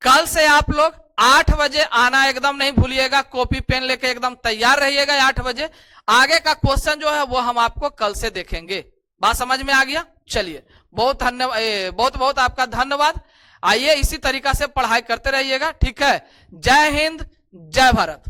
कल से आप लोग 8 बजे आना एकदम नहीं भूलिएगा, कॉपी पेन लेके एकदम तैयार रहिएगा 8 बजे। आगे का क्वेश्चन जो है वो हम आपको कल से देखेंगे। बात समझ में आ गया? चलिए, बहुत धन्यवाद, बहुत बहुत आपका धन्यवाद। आइए इसी तरीका से पढ़ाई करते रहिएगा। ठीक है? जय हिंद, जय भारत।